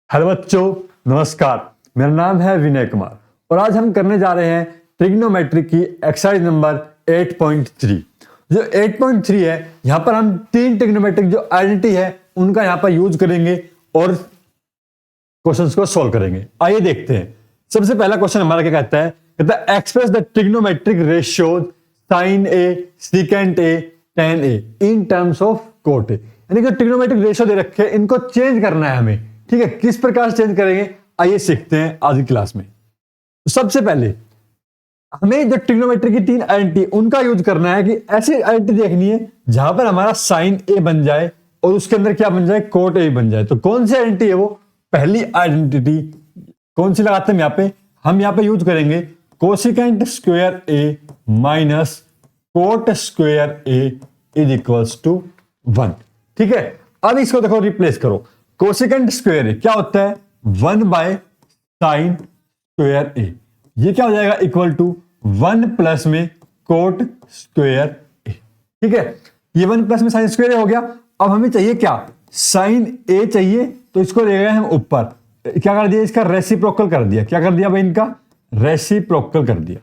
Hello बच्चों, नमस्कार। मेरा नाम है विनय कुमार और आज हम करने जा रहे हैं ट्रिग्नोमेट्री की एक्सरसाइज नंबर 8.3। जो 8.3 है, यहाँ पर हम तीन ट्रिग्नोमेट्रिक जो आइडेंटिटी है उनका यहाँ पर यूज करेंगे और क्वेश्चंस को सॉल्व करेंगे। आइए देखते हैं। सबसे पहला क्वेश्चन हमारा क्या कहता है? कहता है express the trigonometric ratios sine A, secant A, tan A in terms of cot A. यानी कि ट्रिग्नोमेट्रिक रेशियो दे रखे हैं, इनको चेंज करना है हमें। ठीक है, किस प्रकार से चेंज करेंगे आइए सीखते हैं आज की क्लास में। तो सबसे पहले हमें जो ट्रिग्नोमेट्री की तीन आइडेंटिटी उनका यूज करना है कि ऐसी आइडेंटिटी देखनी है जहां पर हमारा साइन ए बन जाए और उसके अंदर क्या बन जाए, कोट ए बन जाए। तो कौन सी आइडेंटिटी है वो? पहली आइडेंटिटी कौन सी लगाते हैं हम यहाँ पे यूज करेंगे cosecant square A minus cot square A is equals to 1। ठीक है, अब इसको देखो रिप्लेस करो। कोसिकेंट स्क्वायर ए क्या होता है? 1 बाय साइन स्क्वायर ए। ये क्या हो जाएगा? इक्वल टू 1 प्लस में कोट स्क्वायर ए। ठीक है, ये 1 प्लस में साइन स्क्वायर ए हो गया। अब हमें चाहिए क्या? साइन ए चाहिए, तो इसको ले गए हम ऊपर। क्या कर दिया? इसका रेसिप्रोकल कर दिया। क्या कर दिया भाई? इनका रेसिप्रोकल कर दिया।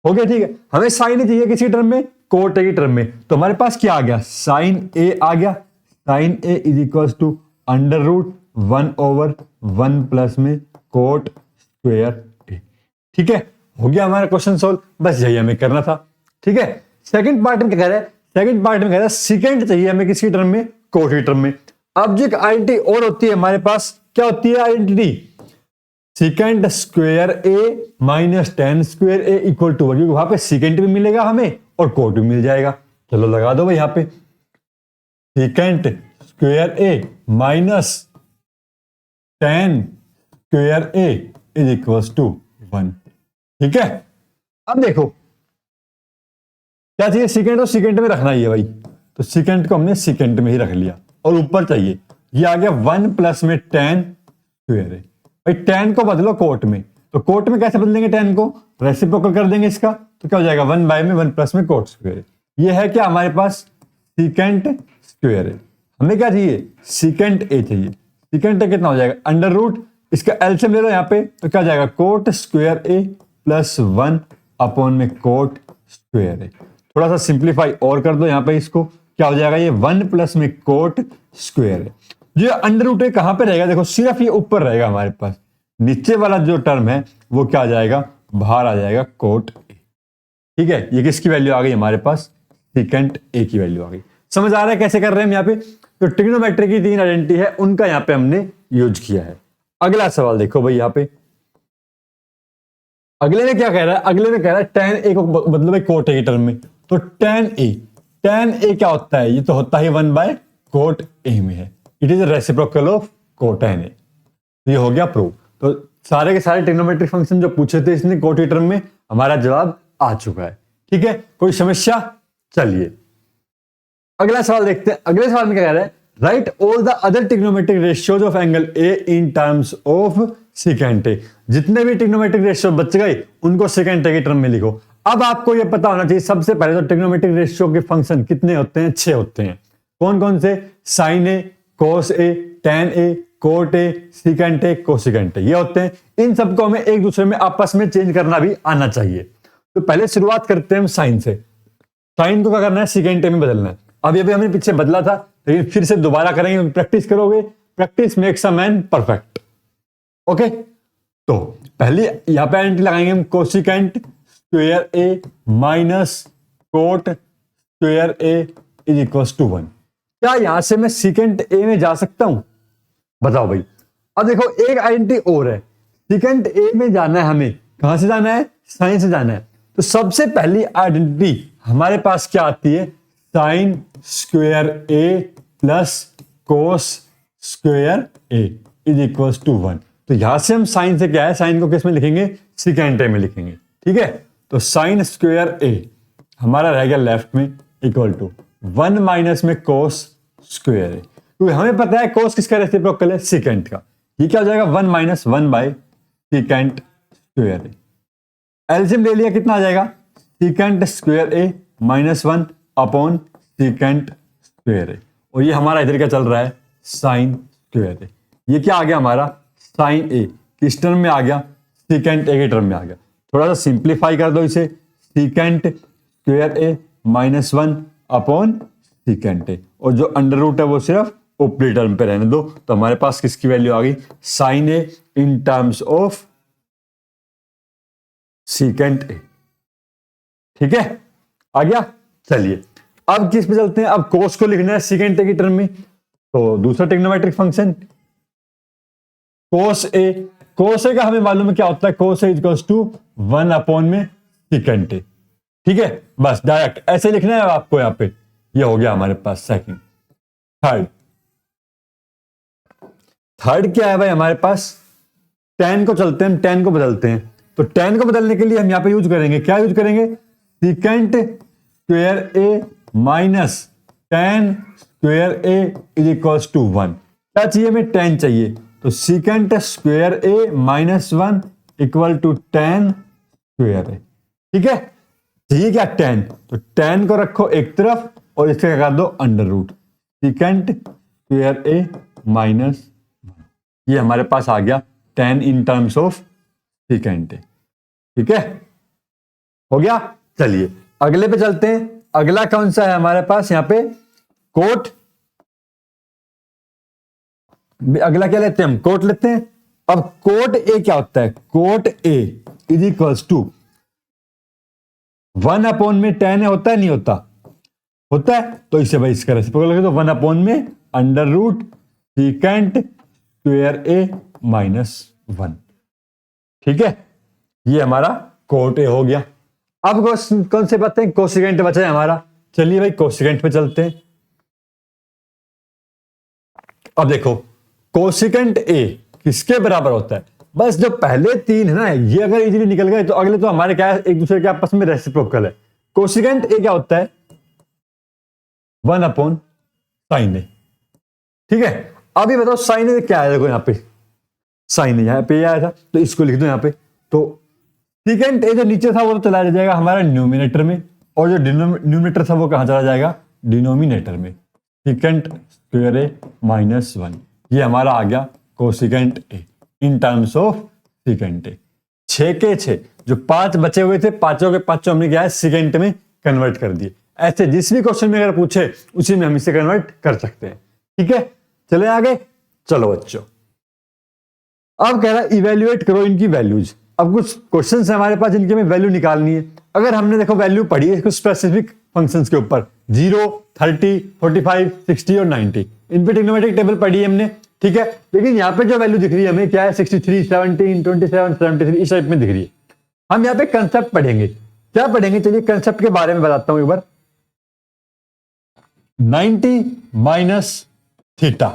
हो गया। ठीक है, हमें साइन ए चाहिए किसी टर्म में, कोट ए की टर्म में। तो हमारे पास क्या आ गया? साइन ए आ गया। Sine A is equals to under root 1/1 plus में कोट स्क्वायर ए। ठीक है, हो गया हमारा क्वेश्चन सोल्व। बस यही हमें करना था। ठीक है, सेकंड पार्ट में क्या कह रहा है? सेकंड पार्ट में कह रहा है सीकेंट चाहिए हमें किसकी टर्म में, कोट की टर्म में। अब जो आइडेंटिटी और होती है हमारे पास, क्या होती है identity? Secant square A minus tan square A equal to 1, क्योंकि वहां पे सीकेंट भी मिलेगा हमें और कोट भी मिल जाएगा। चलो लगा दो भाई यहां पे secant square A minus tan square A is equals to 1। ठीक है, अब देखो क्या चाहिए? सीकेंट और सीकेंट में रखना ही है भाई, तो सीकेंट को हमने सीकेंट में ही रख लिया और ऊपर चाहिए ये आ गया 1 प्लस में टेन स्क्वायर ए। भाई टेन को बदलो कोट में, तो कोट में कैसे बदलेंगे? टेन को रेसिप्रोकल कर देंगे इसका, तो क्या हो जाएगा? 1 बाय में 1 प्लस में कोट स्क्वायर ए। ये है क्या हमारे पास? सीकेंट स्क्वायर ए। हमें क्या चाहिए? सीकेंट ए चाहिए। सीकेंट ए कितना हो जाएगा? अंडर रूट, इसका एलसीएम ले लो यहाँ पे, तो क्या हो जाएगा? Coat square A plus 1 upon में कोट स्क्वायर ए। थोड़ा सा सिंप्लीफाई और कर दो यहाँ पे इसको, क्या हो जाएगा? ये 1 प्लस में कोट स्क्वायर ए। जो अंडर रूट है कहां पे रहेगा? देखो सिर्फ ये ऊपर रहेगा हमारे पास, नीचे वाला जो टर्म है वो क्या आ जाएगा? बाहर आ जाएगा, कोट ए। ठीक है, ये किसकी वैल्यू आ गई हमारे पास? सीकेंट ए की वैल्यू आ गई। समझ आ रहा है कैसे कर रहे हैं हम यहाँ पे? तो ट्रिग्नोमेट्री की तीन आइडेंटिटी है उनका यहाँ पे हमने यूज किया है। अगला सवाल देखो भाई यहाँ पे, अगले में क्या कह रहा है? अगले में कह रहा है टेन ए को बदलो भाई कोट ए की टर्म में। तो टेन ए क्या होता है? ये तो होता है 1 बाय कोट ए में है। इट इज रेसिप्रोकल ऑफ कोटेन ए। ये हो गया प्रूव। तो सारे के सारे ट्रिग्नोमेट्रिक फंक्शन जो पूछे थे इसने कोट की टर्म में, हमारा जवाब आ चुका है। ठीक है, कोई समस्या? चलिए अगला सवाल देखते हैं। अगले सवाल में क्या कह रहा है? Right all the other trigonometric ratios of angle A in terms of secant ए। जितने भी ट्रिग्नोमेट्रिक रेशियो बच गए उनको सीकेंट ए की टर्म में लिखो। अब आपको यह पता होना चाहिए सबसे पहले तो ट्रिग्नोमेट्रिक रेशियो के फंक्शन कितने होते हैं? 6 होते हैं। कौन कौन से? Sine A, cos A, tan A, cot A, secant A, cosecant A, ये होते हैं। इन सबको हमें एक दूसरे में आपस में चेंज करना भी आना चाहिए। तो पहले शुरुआत करते हैं हम साइन से। साइन को क्या करना है? सीकेंट ए में बदलना है। अब ये भी हमने पीछे बदला था, लेकिन फिर से दोबारा करेंगे, प्रैक्टिस करोगे। Practice makes a man perfect. Okay, तो पहले यहां पे आइडेंटिटी लगाएंगे हम cosecant square A minus cot square A is equals to 1। क्या यहां से मैं सीकेंट ए में जा सकता हूं? बताओ भाई। अब देखो एक आइडेंटिटी और है, सीकेंट ए में जाना है हमें। कहां से जाना है? साइन से जाना है। तो सबसे पहली आइडेंटिटी हमारे पास क्या आती है? Sine square A plus cos square A is equals to 1। तो यहां से हम साइन से क्या है? साइन को किस में लिखेंगे? सीकेंट ए में लिखेंगे। ठीक है, तो साइन स्क्वायर ए हमारा रह गया लेफ्ट में इक्वल टू 1 माइनस में कोस स्क्वायर ए, क्योंकि हमें पता है कोस किसका रेसिप्रोकल है? सीकेंट का। ये क्या हो जाएगा? 1 माइनस 1 बाय सीकेंट स्क्वायर ए। एलसीएम ले लिया, कितना आ जाएगा? Secant square A minus 1 upon secant square ए। और ये हमारा इधर क्या चल रहा है? साइन स्क्वायर ए। ये क्या आ गया हमारा? साइन ए किस टर्म में आ गया, सीकेंट ए के टर्म में आ गया। थोड़ा सा सिंप्लीफाई कर दो इसे, secant square A minus 1 upon secant A, और जो अंडर रूट है वो सिर्फ ऊपरी टर्म पे रहने दो। तो हमारे पास किसकी वैल्यू आ गई, sine A in terms of secant A. ठीक है, आ गया। चलिए अब किस पे चलते हैं, अब कोस को लिखना है सीकेंट ए की टर्म में, तो दूसरा ट्रिग्नोमेट्रिक फंक्शन कोस ए। कोस ए का हमें मालूम है क्या होता है, कोस ए इक्वल्स टू 1 अपॉन में सीकेंट ए। ठीक है, बस डायरेक्ट ऐसे लिखना है आपको यहाँ पे। ये हो गया हमारे पास सेकंड। थर्ड क्या है भाई हमारे पास, tan को चलते हैं, tan को बदलते हैं। तो tan को बदलने के लिए हम यहां पे यूज करेंगे, क्या यूज करेंगे, secant square A minus tan square A is equals to 1। क्या चाहिए हमें, tan चाहिए, तो secant square A minus 1 equal to tan square A. ठीक है, चाहिए क्या, tan, तो tan को रखो एक तरफ और इसका क्या कर दो under root, secant square A minus, ये हमारे पास आ गया tan in terms of secant A. ठीक है, हो गया। चलिए अगले पे चलते हैं। अगला कौन सा है हमारे पास यहाँ पे, कोट। अगला क्या लेते हैं हम, कोट लेते हैं। अब कोट ए क्या होता है, cot A is equals to 1 upon में tan ए होता है, नहीं होता, होता है, तो इसे भाई इसका रेसिप्रोकल लगे तो 1 अपॉन में under root secant square A minus 1। ठीक है, ये हमारा कोट ए हो गया। अब कौन से बातें, कोसिकेंट बचा है हमारा। चलिए भाई कोसिकेंट पे चलते हैं। अब देखो कोसिकेंट ए किसके बराबर होता है, बस जो पहले तीन है ना ये अगर इजीली निकल गए तो अगले तो हमारे क्या है, एक दूसरे के आपस में रेसिप्रोकल है। कोसिकेंट ए क्या होता है, 1 अपॉन साइन ए। ठीक है, अभी बताओ साइन ए क्या है, देखो यहाँ पे साइन ए यहाँ पे आया था तो इसको लिख दो यहाँ पे। तो सीकेंट ए जो नीचे था वो तो चला जाएगा हमारा न्यूमिनेटर में, और जो न्यूमिनेटर था वो कहां चला जाएगा, डिनोमिनेटर में, सीकेंट स्क्वायर ए माइनस 1। ये हमारा आ गया cosecant A in terms of secant ए। 6 के 6 जो 5 बचे हुए थे, पांचों के पांचों हमने क्या है सीकेंट में कन्वर्ट कर दिए। ऐसे जिस भी क्वेश्चन में अगर पूछे उसी में हम इसे कन्वर्ट कर सकते हैं। ठीक है, चले आगे। चलो बच्चों, अब कह रहा है इवेल्युएट करो इनकी वैल्यूज। अब कुछ क्वेश्चंस है हमारे पास जिनकी हमें वैल्यू निकालनी है। अगर हमने देखो वैल्यू पढ़ी है कुछ स्पेसिफिक फंक्शंस के ऊपर, 0, 30, 45, 60 और 90, इन पे ट्रिग्नोमेट्रिक टेबल पढ़ी है हमने। ठीक है, लेकिन यहाँ पे जो वैल्यू दिख रही है हमें क्या है, 63, 17, 27, 73 इस टाइप में दिख रही है। हम यहाँ पे कंसेप्ट पढ़ेंगे। क्या पढ़ेंगे, चलिए कंसेप्ट के बारे में बताता हूं एक बार। 90 माइनस थीटा।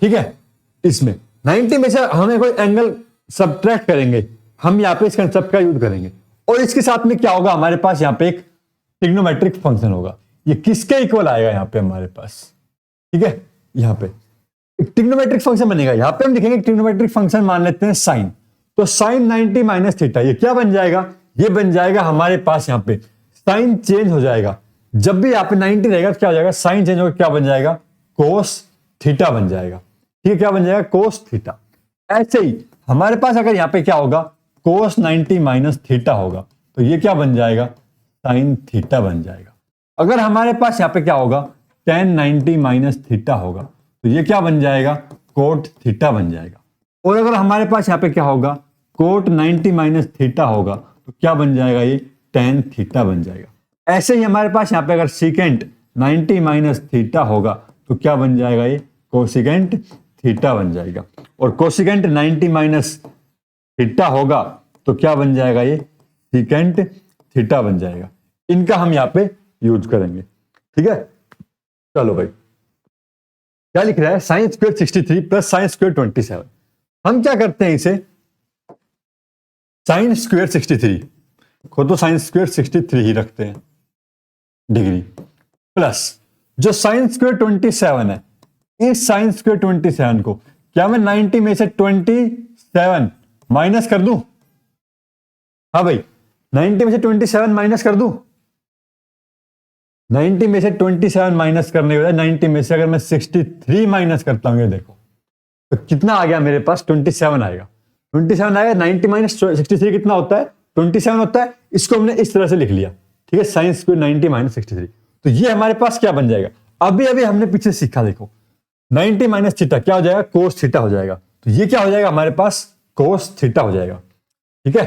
ठीक है, इसमें 90 में से हमें कोई एंगल सब्ट्रैक्ट करेंगे, हम यहाँ पे इस कंसेप्ट का यूज करेंगे। और इसके साथ में क्या होगा, हमारे पास यहाँ पे एक ट्रिग्नोमेट्रिक फंक्शन होगा। ये किसके इक्वल आएगा यहाँ पे हमारे पास, ठीक है, यहाँ पे एक ट्रिग्नोमेट्रिक फंक्शन बनेगा। यहाँ पे हम लिखेंगे ट्रिग्नोमेट्रिक फंक्शन मान लेते हैं साइन। तो साइन 90 माइनस थीटा, ये क्या बन जाएगा, ये बन जाएगा हमारे पास यहाँ पे साइन चेंज हो जाएगा। जब भी यहाँ पे 90 रहेगा तो क्या हो जाएगा, साइन चेंज होकर क्या बन जाएगा, कोस थीटा बन जाएगा। ठीक है, क्या बन जाएगा, कोस थीटा। ऐसे ही हमारे पास अगर यहाँ पे क्या होगा, कोस 90 माइनस थीटा होगा तो ये क्या बन जाएगा, साइन थीटा बन जाएगा। अगर हमारे पास यहाँ पे क्या होगा, tan 90 माइनस थीटा होगा तो ये क्या बन जाएगा, कोट थीटा बन जाएगा। और अगर हमारे पास यहाँ पे क्या होगा, कोट 90 माइनस थीटा होगा तो क्या बन जाएगा, ये tan थीटा बन जाएगा। ऐसे ही हमारे पास यहाँ पे अगर सीकेंट 90 माइनस थीटा होगा तो क्या बन जाएगा, ये कोसिकेंट थीटा बन जाएगा। और कोसिकेंट 90 माइनस थीटा होगा तो क्या बन जाएगा, ये सीकेंट थीटा बन जाएगा। इनका हम यहाँ पे यूज करेंगे। ठीक है, चलो भाई क्या लिख रहा है, sine square 63 plus sine square 27। हम क्या करते हैं, इसे साइन स्क्वायर 63 को तो साइन स्क्वायर 63 ही रखते हैं डिग्री, प्लस जो साइन स्क्वायर 27 है, इस साइन स्क्वायर 27 को क्या मैं 90 में से 27 माइनस कर दूं। हाँ भाई, 90 में से 27 माइनस कर दूं। 90 में से 27 माइनस करने के बाद 90 में से अगर मैं 63 माइनस करता हूं, ये देखो तो कितना आ गया मेरे पास, 27 आएगा। 27 आएगा। 90 माइनस 63 कितना होता है, 27 होता है। इसको हमने इस तरह से लिख लिया, ठीक है, साइन स्क्वायर 90 माइनस 63। तो ये हमारे पास क्या बन जाएगा, अभी अभी हमने पीछे सीखा, देखो 90 माइनस थीटा क्या हो जाएगा, कोस थीटा हो जाएगा। तो ये क्या हो जाएगा हमारे पास, कोस थीटा हो जाएगा। ठीक है,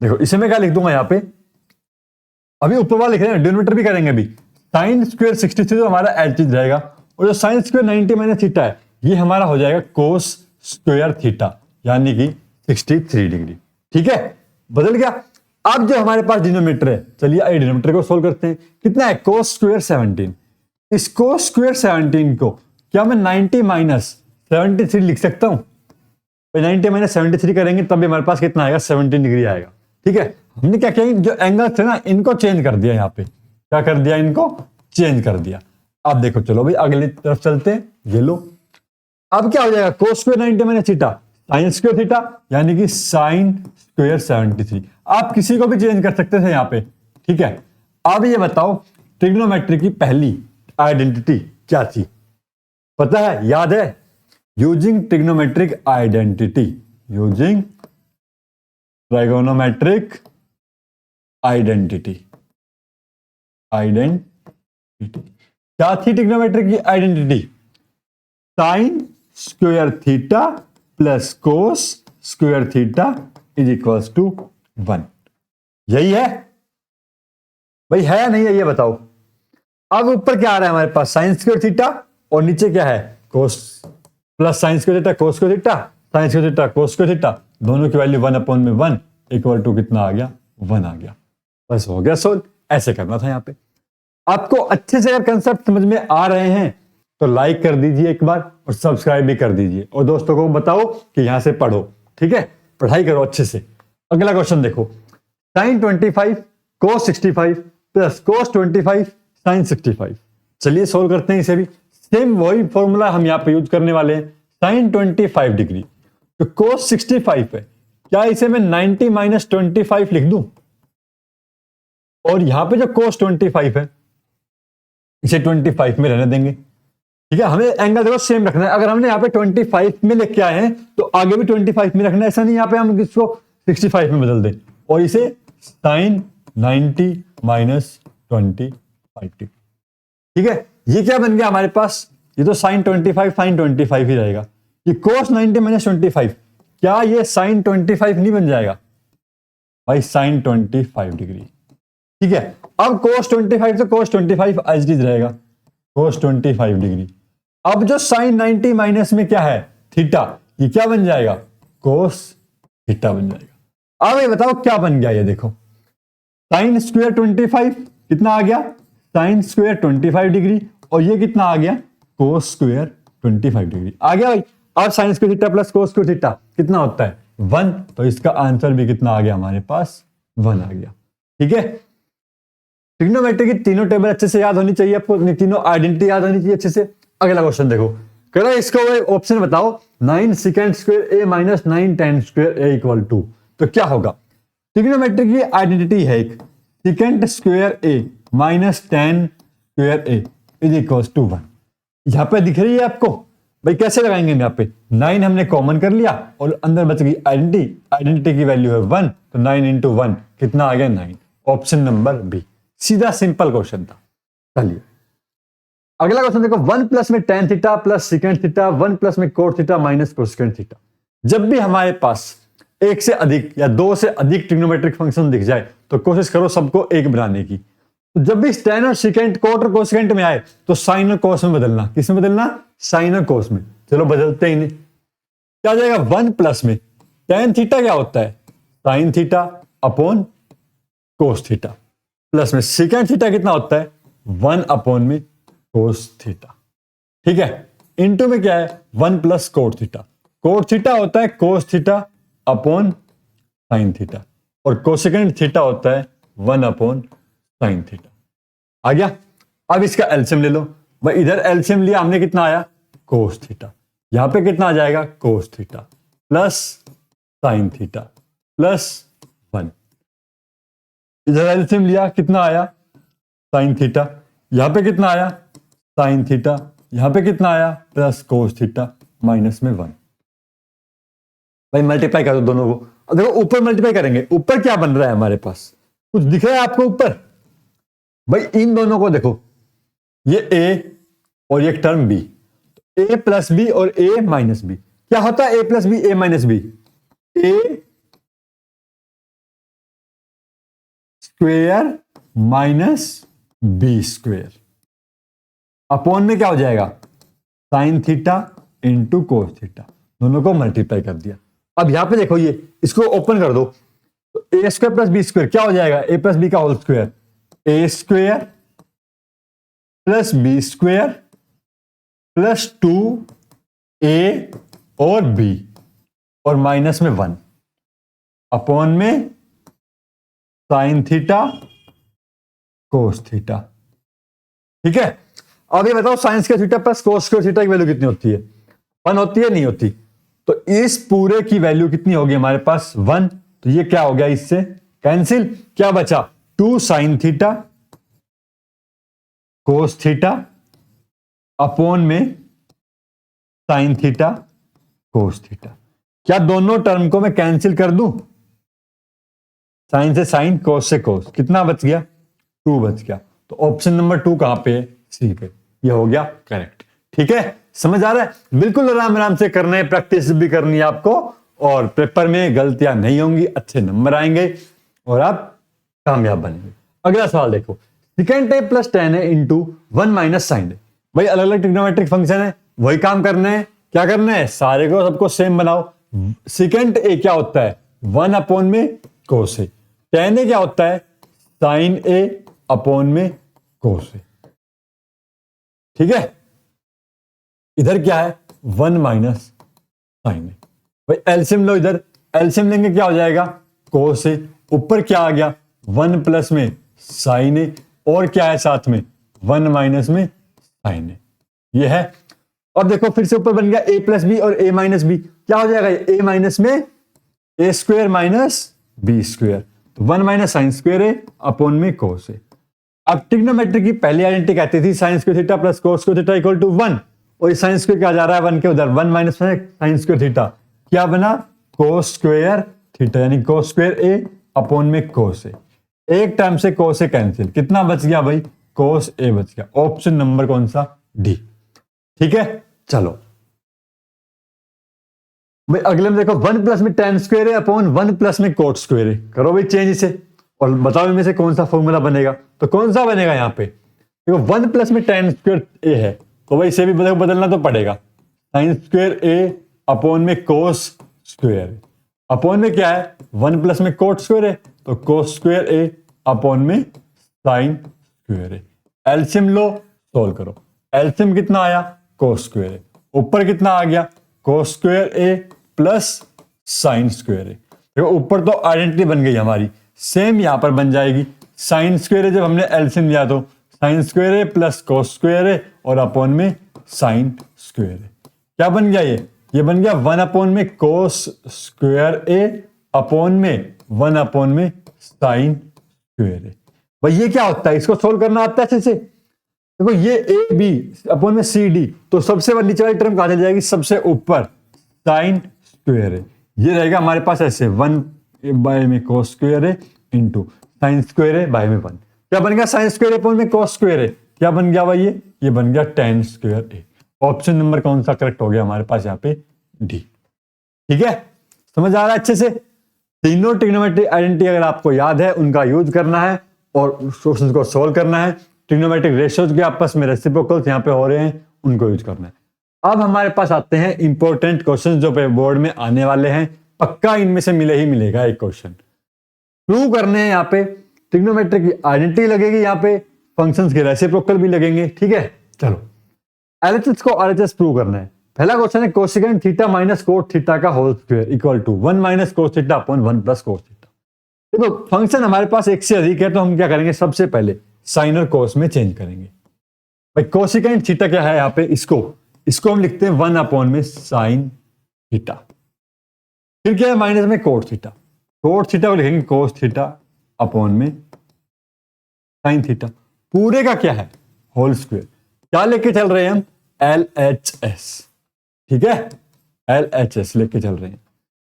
देखो इसे मैं क्या लिख दूंगा यहां पे, अभी ऊपर वाला लिख रहे हैं, डिनोमिनेटर भी करेंगे अभी। साइन स्क्वायर 63 तो हमारा एलसीज रहेगा, और जो साइन स्क्वायर 90 माइनस थीटा है ये हमारा हो जाएगा कोस स्क्वायर थीटा, यानी कि 63 डिग्री। ठीक है, बदल गया। अब जो हमारे पास डिनोमिनेटर है, चलिए आई डिनोमिनेटर को सोल्व करते हैं। कितना है, कोस स्क्वायर 17। इस कोस स्क्वायर 17 को क्या मैं 90 माइनस 73 लिख सकता हूं, 90 माइनस 73 करेंगे तब भी हमारे पास कितना आएगा, 17 डिग्री आएगा। ठीक है, हमने क्या किया, जो एंगल थे ना इनको चेंज कर दिया, यहाँ पे क्या कर दिया, इनको चेंज कर दिया। अब देखो चलो भाई अगली तरफ चलते हैं, ये लो। अब क्या हो जाएगा, cos square 90 minus theta sine square theta, यानी कि साइन स्क्वायर 73। आप किसी को भी चेंज कर सकते थे यहाँ पे। ठीक है, अब ये बताओ ट्रिग्नोमेट्री की पहली आइडेंटिटी क्या थी, पता है, याद है, using trigonometric identity, using trigonometric identity, identity क्या थी ट्रिग्नोमेट्रिक की identity, sine square theta plus cos square theta is equals to 1। यही है भाई, है या नहीं है ये बताओ। अब ऊपर क्या आ रहा है हमारे पास, साइन स्क्वायर थीटा, और नीचे क्या है, cos plus sine square theta cos square theta, sine square theta cos square theta, दोनों की वैल्यू 1/1 इक्वल टू कितना आ गया, 1 आ गया। बस हो गया सोल्व। ऐसे करना था यहाँ पे। आपको अच्छे से अगर कंसेप्ट समझ में आ रहे हैं तो लाइक कर दीजिए एक बार, और सब्सक्राइब भी कर दीजिए, और दोस्तों को बताओ कि यहां से पढ़ो। ठीक है, पढ़ाई करो अच्छे से। अगला क्वेश्चन देखो, साइन 25 कोस 65 प्लस कोस 25 साइन 65। चलिए सोल्व करते हैं इसे भी। सेम वही फॉर्मूला हम यहां पे यूज करने वाले हैं। साइन 25 डिग्री तो कोस 65 है, क्या इसे मैं 90 माइनस 25 लिख दूं, और यहां पे जो कोस 25 है इसे 25 में रहने देंगे। ठीक है, हमें एंगल देखो सेम रखना है। अगर हमने यहाँ पे 25 में लेके आए हैं तो आगे भी 25 में रखना है, ऐसा नहीं यहाँ पे हम इसको 65 में बदल दें और इसे साइन 90 माइनस 25 डिग्री। ठीक है, ये क्या बन गया हमारे पास, ये तो साइन 25 साइन 25 ही रहेगा। ये कोस 90 माइनस 25, क्या ये साइन 25 नहीं बन जाएगा भाई, साइन 25 डिग्री। ठीक है, अब कोस 25 से कोस 25 एज इट इज रहेगा, कोस 25 डिग्री। अब जो साइन 90 माइनस में क्या है, थीटा, ये क्या बन जाएगा, कोस थीटा बन जाएगा। अब ये बताओ क्या बन गया, ये देखो साइन स्क्वायर 25 कितना आ गया, साइन स्क्वायर 25 डिग्री, और ये कितना आ गया, कोस स्क्वायर 25 डिग्री आ गया भाई। अब sign square theta plus cos square theta कितना होता है, 1। तो इसका आंसर भी कितना आ गया हमारे पास, 1 आ गया। ठीक है, ट्रिग्नोमेट्री की तीनों टेबल अच्छे से याद होनी चाहिए आपको, तीनों आइडेंटिटी याद होनी चाहिए अच्छे से। अगला क्वेश्चन देखो, कह रहा है इसको ऑप्शन बताओ 9 secant square A minus 9 tan square A equal to. तो क्या होगा, ट्रिग्नोमेट्री की आइडेंटिटी है एक, secant square A minus 10 square A is equal to 1। यहां पे दिख रही है आपको भाई, कैसे लगाएंगे हम, यहाँ पे 9 हमने कॉमन कर लिया और अंदर बच गई आइडेंटिटी, आइडेंटिटी की वैल्यू है 1, तो 9 इंटू 1 कितना आ गया, 9। ऑप्शन नंबर बी, सीधा सिंपल क्वेश्चन था। चलिए अगला क्वेश्चन देखो, 1 प्लस में tan theta plus secant theta, 1 plus में cot theta minus cosecant theta. जब भी हमारे पास एक से अधिक या दो से अधिक ट्रिग्नोमेट्रिक फंक्शन दिख जाए तो कोशिश करो सबको एक बनाने की। तो जब भी टेन और सेकेंड कोट और कोसेकेंट में आए तो साइन और कोस में बदलना। किस में बदलना, साइन और कोस में। चलो बदलते ही नहीं, क्या जाएगा, 1 प्लस में टेन थीटा क्या होता है, साइन थीटा अपॉन कोस थीटा, प्लस में सेकेंड थीटा कितना होता है, 1 अपॉन में कोस थीटा। ठीक है, इनटू में क्या है, 1 plus cot theta. Cot theta होता है कोस थीटा अपॉन साइन थीटा, और कोसेकेंड थीटा होता है 1 अपॉन साइन थीटा। आ गया। अब इसका एलसीएम ले लो भाई, इधर एलसीएम लिया हमने, कितना आया, कोस थीटा। यहां पे कितना आ जाएगा, कोस theta plus sign theta plus 1। इधर एलसीएम लिया, कितना आया, साइन थीटा। यहां पे कितना आया, साइन थीटा यहां पे कितना आया, प्लस कोस थीटा माइनस में 1। भाई मल्टीप्लाई कर दो दोनों को। अब देखो ऊपर मल्टीप्लाई करेंगे, ऊपर क्या बन रहा है हमारे पास, कुछ दिख रहा है आपको ऊपर? भाई इन दोनों को देखो, ये ए और ये term B, A plus B और ए माइनस बी। क्या होता है A plus B, A minus B? A square minus B square upon में क्या हो जाएगा, sine theta into cos theta. दोनों को मल्टीप्लाई कर दिया। अब यहां पे देखो, ये इसको ओपन कर दो, तो A square plus B square क्या हो जाएगा, ए प्लस बी का whole square, A square plus B square plus 2a और b और माइनस में 1 अपॉन में साइन थीटा कोस थीटा। ठीक है, अब ये बताओ sign square theta plus cos square theta की वैल्यू कितनी होती है? 1 होती है, नहीं होती? तो इस पूरे की वैल्यू कितनी होगी हमारे पास, 1। तो ये क्या हो गया, इससे कैंसिल। क्या बचा, 2 sign theta cos theta upon में साइन थीटा कोस थीटा। क्या दोनों टर्म को मैं कैंसिल कर दूं? साइन से साइन, कोस से कोस, कितना बच गया, 2 बच गया। तो ऑप्शन नंबर 2 कहां पे है, सी पे। ये हो गया करेक्ट। ठीक है, समझ आ रहा है? बिल्कुल आराम आराम से करना है, प्रैक्टिस भी करनी है आपको, और पेपर में गलतियां नहीं होंगी, अच्छे नंबर आएंगे और आप कामयाब बनेंगे। अगला सवाल देखो, सिकेंड ए प्लस टेन है इंटू 1 माइनस साइन है। भाई अलग अलग ट्रिग्नोमेट्रिक फंक्शन है, वही काम करना है। क्या करना है, सारे को सबको सेम बनाओ। सिकेंड ए क्या होता है, 1 अपॉन में कोस ए। टेन ए क्या होता है, साइन ए अपॉन में कोस ए। ठीक है, इधर क्या है, 1 माइनस साइन ए। भाई एलसीएम लो, इधर एलसीएम लेंगे क्या हो जाएगा, कोस ए। ऊपर क्या आ गया, 1 प्लस में साइन ए, और क्या है साथ में, 1 माइनस में साइन ए। ये है। और देखो फिर से ऊपर बन गया ए प्लस बी और ए माइनस बी। क्या हो जाएगा, ए माइनस में A square minus B square. तो 1 minus sign square A upon में कोस ए। अब ट्रिग्नोमेट्री की पहली आइडेंटिटी कहती थी sine square theta plus cos square theta equal to 1, और साइन स्क्वायर क्या जा रहा है 1 के उधर, 1 माइनस साइन स्क्वायर थीटा। क्या बना, कोस स्क्वायर थीटा, यानी कोस स्क्वायर ए अपॉन में कोस ए। एक टर्म से कोस ए कैंसिल, कितना बच गया भाई, कोस ए बच गया। ऑप्शन नंबर कौन सा, डी। ठीक है, चलो भाई अगले में देखो, 1 प्लस में टेन स्क्वायर है अपॉन 1 प्लस में कोट स्क्वायर है। करो भाई चेंज इसे और बताओ इनमें से कौन सा फॉर्मूला बनेगा। तो कौन सा बनेगा यहाँ पे, देखो 1 प्लस में टेन स्क्वायर ए है, तो भाई इसे भी बदलना तो पड़ेगा। साइन स्क्वायर ए अपॉन में कोस स्क्वायर, अपॉन में क्या है, 1 प्लस में कोट स्क्वायर है, तो कोस स्क्वायर ए अपॉन में साइन स्क्वायर ए। एलसीएम लो, सोल्व करो। एलसीएम कितना आया, कोस स्क्वायर ए। ऊपर कितना आ गया, कोस square A plus sine square ए। देखो ऊपर तो आइडेंटिटी बन गई हमारी, सेम यहां पर बन जाएगी। साइन स्क्वायर ए जब हमने एलसीएम लिया तो sine square A plus cos square ए और अपॉन में साइन स्क्वायर ए। क्या बन गया, ये बन गया 1 अपॉन में कोस स्क्वायर ए अपॉन में 1 अपॉन में साइन स्क्वायर ए। भाई ये क्या होता है, इसको सोल्व करना आता है अच्छे से। देखो ये ए बी अपॉन में सी डी, तो सबसे नीचे वाली टर्म कहां चली जाएगी, सबसे ऊपर साइन स्क्वायर ए। ये रहेगा हमारे पास ऐसे 1 बाय में कोस स्क्वायर ए इंटू साइन स्क्वायर ए बाय में 1। क्या बन गया, साइन स्क्वायर ए अपॉन में कोस स्क्वायर ए। क्या बन गया भाई, ये बन गया टेन स्क्वायर ए। ऑप्शन नंबर कौन सा करेक्ट हो गया हमारे पास यहाँ पे, डी। ठीक है, समझ आ रहा है अच्छे से। तीनों ट्रिग्नोमेट्रिक आइडेंटिटी अगर आपको याद है उनका यूज करना है और क्वेश्चंस को सोल्व करना है। ट्रिग्नोमेट्रिक रेशियोज के आपस में रेसिप्रोकल्स यहाँ पे हो रहे हैं, उनको यूज करना है। अब हमारे पास आते हैं इंपॉर्टेंट क्वेश्चन जो बोर्ड में आने वाले हैं। पक्का इनमें से मिले ही मिलेगा एक क्वेश्चन। प्रूव करने हैं, यहाँ पे ट्रिग्नोमेट्रिक की आइडेंटिटी लगेगी, यहाँ पे फंक्शंस के रेसिप्रोकल भी लगेंगे। ठीक है, चलो एलएचएस को आरएचएस प्रूव करना है। पहला क्वेश्चन है cosecant theta minus cot theta का whole square equal to 1 minus cos theta upon 1 plus cos theta. देखो फंक्शन हमारे पास एक से अधिक है, तो हम क्या करेंगे, सबसे पहले साइन और कोस में चेंज करेंगे। भाई कोसेकेंड थीटा क्या है, यहाँ पे इसको हम लिखते हैं 1 अपॉन में साइन थीटा। फिर क्या है, माइनस में कोट थीटा को लिखेंगे कोस थीटा अपॉन में साइन थीटा। पूरे का क्या है, होल स्क्वायर। क्या लेके चल रहे हैं हम, LHS, ठीक है, LHS लेके चल रहे हैं।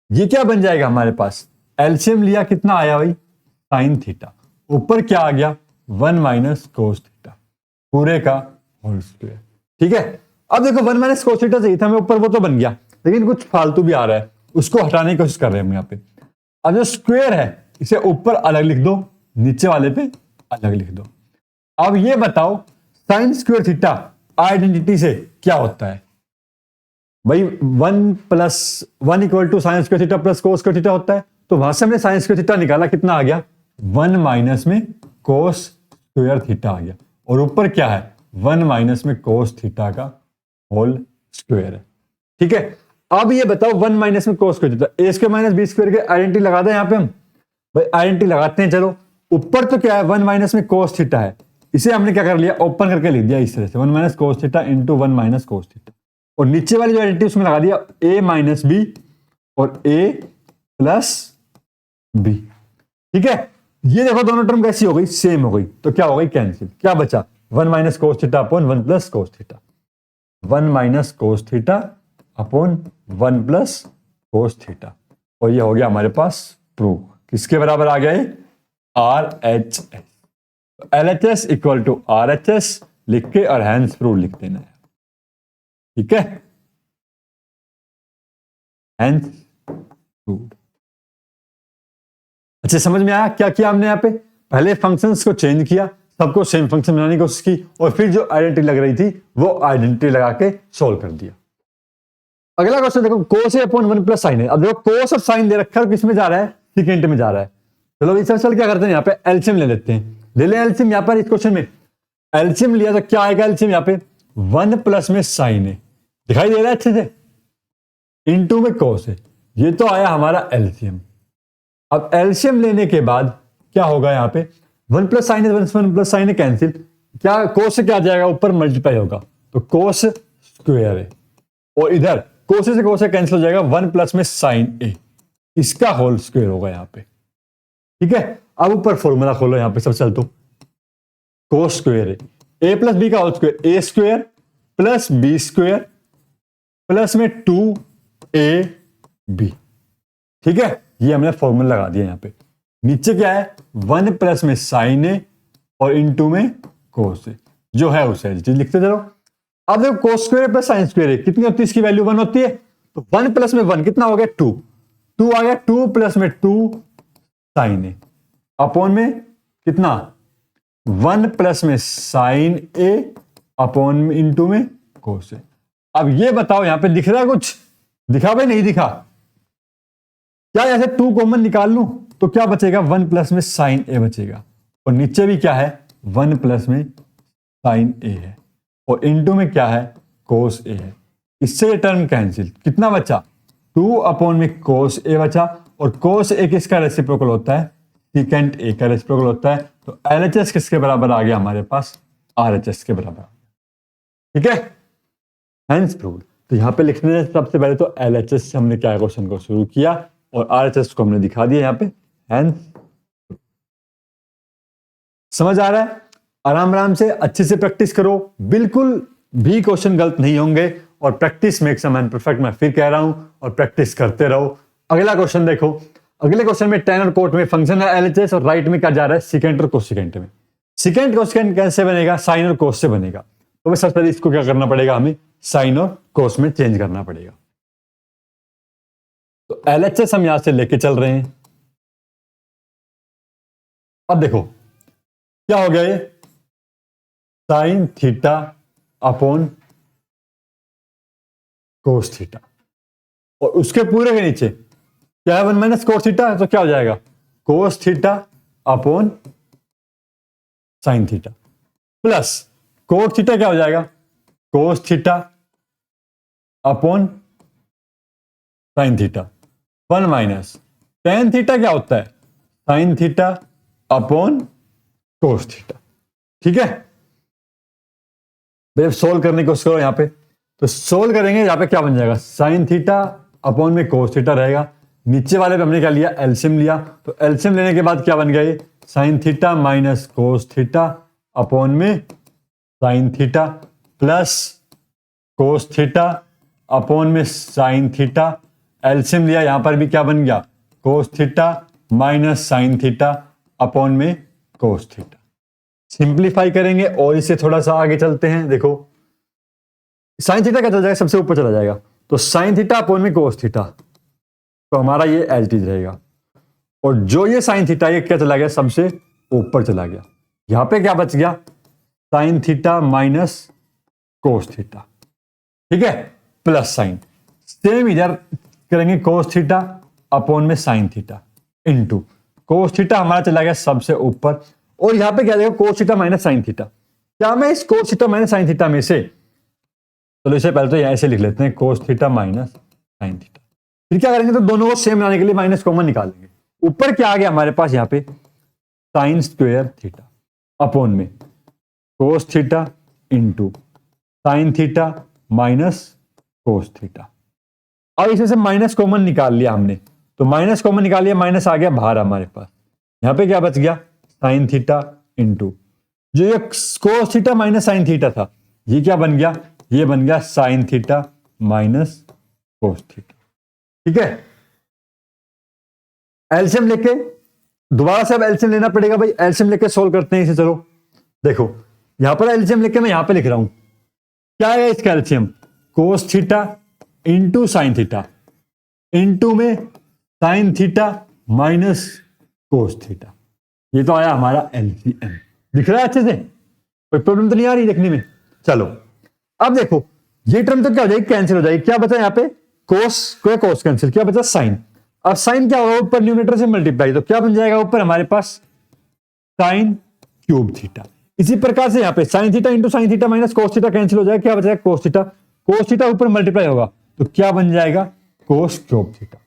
ये क्या बन जाएगा हमारे पास, एलसीएम लिया, कितना आया भाई, साइन थीटा, ऊपर क्या आ गया, 1 माइनस कोस थीटा, पूरे का होल स्क्वायर, ठीक है। अब देखो 1 माइनस कोस थीटा चाहिए था हमें ऊपर, वो तो बन गया, लेकिन कुछ फालतू भी आ रहा है, उसको हटाने की कोशिश कर रहे हैं हम यहाँ पे। अब जो स्क्वायर है इसे ऊपर अलग लिख दो, नीचे वाले पे अलग लिख दो। अब ये बताओ साइन स्क्वायर थीटा आइडेंटिटी से क्या होता है भाई, 1 plus 1 equal to sine square theta plus cos square theta होता है। तो वहां से हमने साइन स्क्वायर थीटा निकाला, कितना आ गया, 1 माइनस में कोस स्क्वायर थीटा आ गया, और ऊपर क्या है, 1 माइनस में कोस थीटा का होल स्क्वायर है, ठीक है। अब ये बताओ 1 माइनस में कोस स्क्वायर थीटा, ए स्क्वायर माइनस बी स्क्वायर के आइडेंटिटी लगा दें यहाँ पे हम, भाई आइडेंटिटी लगाते हैं। चलो ऊपर तो क्या है, 1 माइनस में कोस थीटा है, इसे हमने क्या कर लिया, ओपन करके लिख दिया इस तरह से, 1 minus cos theta into 1 minus cos theta, और नीचे वाली जो आइडेंटिटी उसमें लगा दिया a माइनस बी और a प्लस बी, ठीक है। ये देखो दोनों टर्म कैसी हो गई, सेम हो गई, तो क्या हो गई, कैंसिल, क्या बचा, 1 minus cos theta upon 1 plus cos theta, 1 minus cos theta upon 1 plus cos theta, और ये हो गया हमारे पास प्रूव, किसके बराबर आ गया ये, RHS, LHS equal to RHS लिख के और हैंस प्रूव लिख देना है, ठीक है, हैंस प्रूव। अच्छा समझ में आया क्या किया हमने यहाँ पे, पहले फंक्शंस को चेंज किया, सबको सेम फंक्शन बनाने की कोशिश की, और फिर जो आइडेंटिटी लग रही थी वो आइडेंटिटी लगा के सोल्व कर दिया। अगला क्वेश्चन देखो, कोस अपॉन 1 प्लस साइन है। अब देखो कोस और साइन दे रखा है, किस में जा रहा है, सेकेंड में जा रहा है। चलो इस चल क्या करते हैं, यहाँ पे एलसीएम ले लेते हैं, ले ले एलसीएम। यहाँ पर इस क्वेश्चन में एलसीएम लिया तो क्या आएगा एलसीएम, यहाँ पे 1 प्लस में साइन है, दिखाई दे रहा है अच्छे से, इनटू में कोस है, ये तो आया हमारा एलसीएम। अब एलसीएम लेने के बाद क्या होगा, यहाँ पे 1 प्लस साइन है, 1 प्लस साइन है कैंसिल, क्या कोस से क्या आ जाएगा, ऊपर मल्टीप्लाई होगा, तो कोस स्क्वायर है, और इधर कोस से कोस कैंसिल हो जाएगा, 1 प्लस में साइन ए, इसका होल स्क्वायर होगा यहाँ पे, ठीक है। अब ऊपर फॉर्मूला खोलो, यहाँ पे सब चल तो कोस स्क्वायर है, ए प्लस बी का whole square, A square plus B square plus में 2ab, ठीक है। ये हमने फॉर्मूला लगा दिया यहाँ पे। नीचे क्या है, 1 प्लस में साइन ए और इनटू में कोस ए, जो है उसे चीज लिखते चलो। अब देखो cos square plus sine square है, कितनी होती है इसकी वैल्यू, 1 होती है, तो 1 प्लस में 1 कितना हो गया, 2, 2 आ गया, 2 प्लस में 2 साइन ए अपॉन में कितना, 1 प्लस में साइन ए अपॉन में इनटू में कोस ए। अब ये बताओ यहाँ पे दिख रहा है कुछ, दिखा भाई, नहीं दिखा, क्या ऐसे 2 कॉमन निकाल लूं तो क्या बचेगा, 1 प्लस में साइन ए बचेगा, और नीचे भी क्या है, 1 प्लस में साइन ए है, और इनटू में क्या है, कोस ए है, इससे ये टर्म कैंसिल, कितना बचा, 2 अपॉन में कोस ए बचा, और कोस ए किसका रेसिप्रोकल होता है, सेकेंड ए का रेसिप्रोकल होता है, तो एलएचएस किसके बराबर आ गया हमारे पास, आरएचएस के बराबर, ठीक है, हैंस प्रूव्ड। तो यहां पे लिखने से सबसे पहले तो एलएचएस से हमने क्या क्वेश्चन को शुरू किया, और आरएचएस को हमने दिखा दिया यहाँ पे, हैंस। समझ आ रहा है, आराम आराम से अच्छे से प्रैक्टिस करो, बिल्कुल भी क्वेश्चन गलत नहीं होंगे, और practice makes a man perfect, मैं फिर कह रहा हूं, और प्रैक्टिस करते रहो। अगला क्वेश्चन देखो, अगले क्वेश्चन में tan और कोट में फंक्शन है एलएचएस, और राइट में क्या जा रहा है, सेकेंड और कोसेकेंट में। सेकेंड कोसेकेंट कैसे बनेगा, साइन और कोस से बनेगा, तो सबसे पहले इसको क्या करना पड़ेगा, हमें साइन और कोस में चेंज करना पड़ेगा। तो एलएचएस हम यहां से लेके चल रहे हैं। अब देखो क्या हो गया, ये sine theta upon cos theta, और उसके पूरे के नीचे क्या है, 1 माइनस कोस थीटा, तो क्या हो जाएगा, कोस theta upon sine theta, plus cot theta क्या हो जाएगा, कोस theta upon sine theta, 1 minus tan theta क्या होता है, sign theta upon cos theta, ठीक है। भाई सोल्व करने की कोशिश करो यहाँ पे, तो सोल्व करेंगे, यहाँ पे क्या बन जाएगा, साइन थीटा अपॉन में कोस थीटा रहेगा, नीचे वाले पे हमने क्या लिया, एलसीएम लिया, तो एलसीएम लेने के बाद क्या बन गया, ये sine theta minus cos theta upon में sine theta plus cos theta upon में साइन थीटा, एलसीएम लिया, यहां पर भी क्या बन गया, cos theta minus sine theta upon में कोस थीटा। सिंप्लीफाई करेंगे और इसे थोड़ा सा आगे चलते हैं। देखो साइन थीटा क्या चला जाएगा, सबसे ऊपर चला जाएगा, तो साइन थीटा अपॉन में कोस थीटा, तो हमारा ये एज इट इज रहेगा। और जो ये साइन थीटा ये क्या चला गया, सबसे ऊपर चला गया। यहां पे क्या बच गया, sign theta minus cos theta, ठीक है, प्लस साइन। सेम इधर करेंगे, कोस थीटा अपॉन में sine theta into cos theta, हमारा चला गया सबसे ऊपर। और यहां पे क्या जाएगा, कोस थीटा माइनस साइन थीटा। क्या मैं इस कोस थीटा माइनस साइन थीटा में से, चलो इसे पहले तो यहां से लिख लेते हैं, कोस थीटा माइनस साइन थीटा। फिर क्या करेंगे, तो दोनों को सेम लाने के लिए माइनस कॉमन निकालेंगे। ऊपर क्या आ गया हमारे पास, यहाँ पे साइन स्क्वायर थीटा अपॉन में cos theta into sine theta minus cos theta. अब इसमें से माइनस कॉमन निकाल लिया हमने, तो माइनस कॉमन निकाल लिया, माइनस आ गया बाहर हमारे पास। यहां पे क्या बच गया, साइन थीटा इंटू जो ये कोस थीटा माइनस साइन थीटा था, ये क्या बन गया, ये बन गया sign theta minus cos theta, ठीक है। एलसीएम लेके दोबारा से अब एलसीएम लेना पड़ेगा भाई, एलसीएम लेके सोल्व करते हैं इसे। चलो देखो यहां पर एलसीएम लेके मैं यहां पे लिख रहा हूं, क्या है इसका LCM, cos theta into sine theta into में sine theta minus cos theta, ये तो आया हमारा एलसीएम। दिख रहा है अच्छे से, कोई प्रॉब्लम तो नहीं आ रही देखने में। चलो अब देखो ये टर्म तो क्या हो जाएगी, कैंसिल हो जाएगी। क्या बचा यहाँ पे, कोस को कोस कैंसिल, क्या बचा साइन। अब साइन क्या होगा, ऊपर न्यूमरेटर से मल्टीप्लाई, तो क्या बन जाएगा ऊपर हमारे पास साइन क्यूब थीटा। इसी प्रकार से यहाँ पे sign theta into sine theta minus cos theta cancel हो जाएगा, क्या बचेगा कोस थीटा। कोस थीटा ऊपर मल्टीप्लाई होगा तो क्या बन जाएगा, कोस क्यूब थीटा।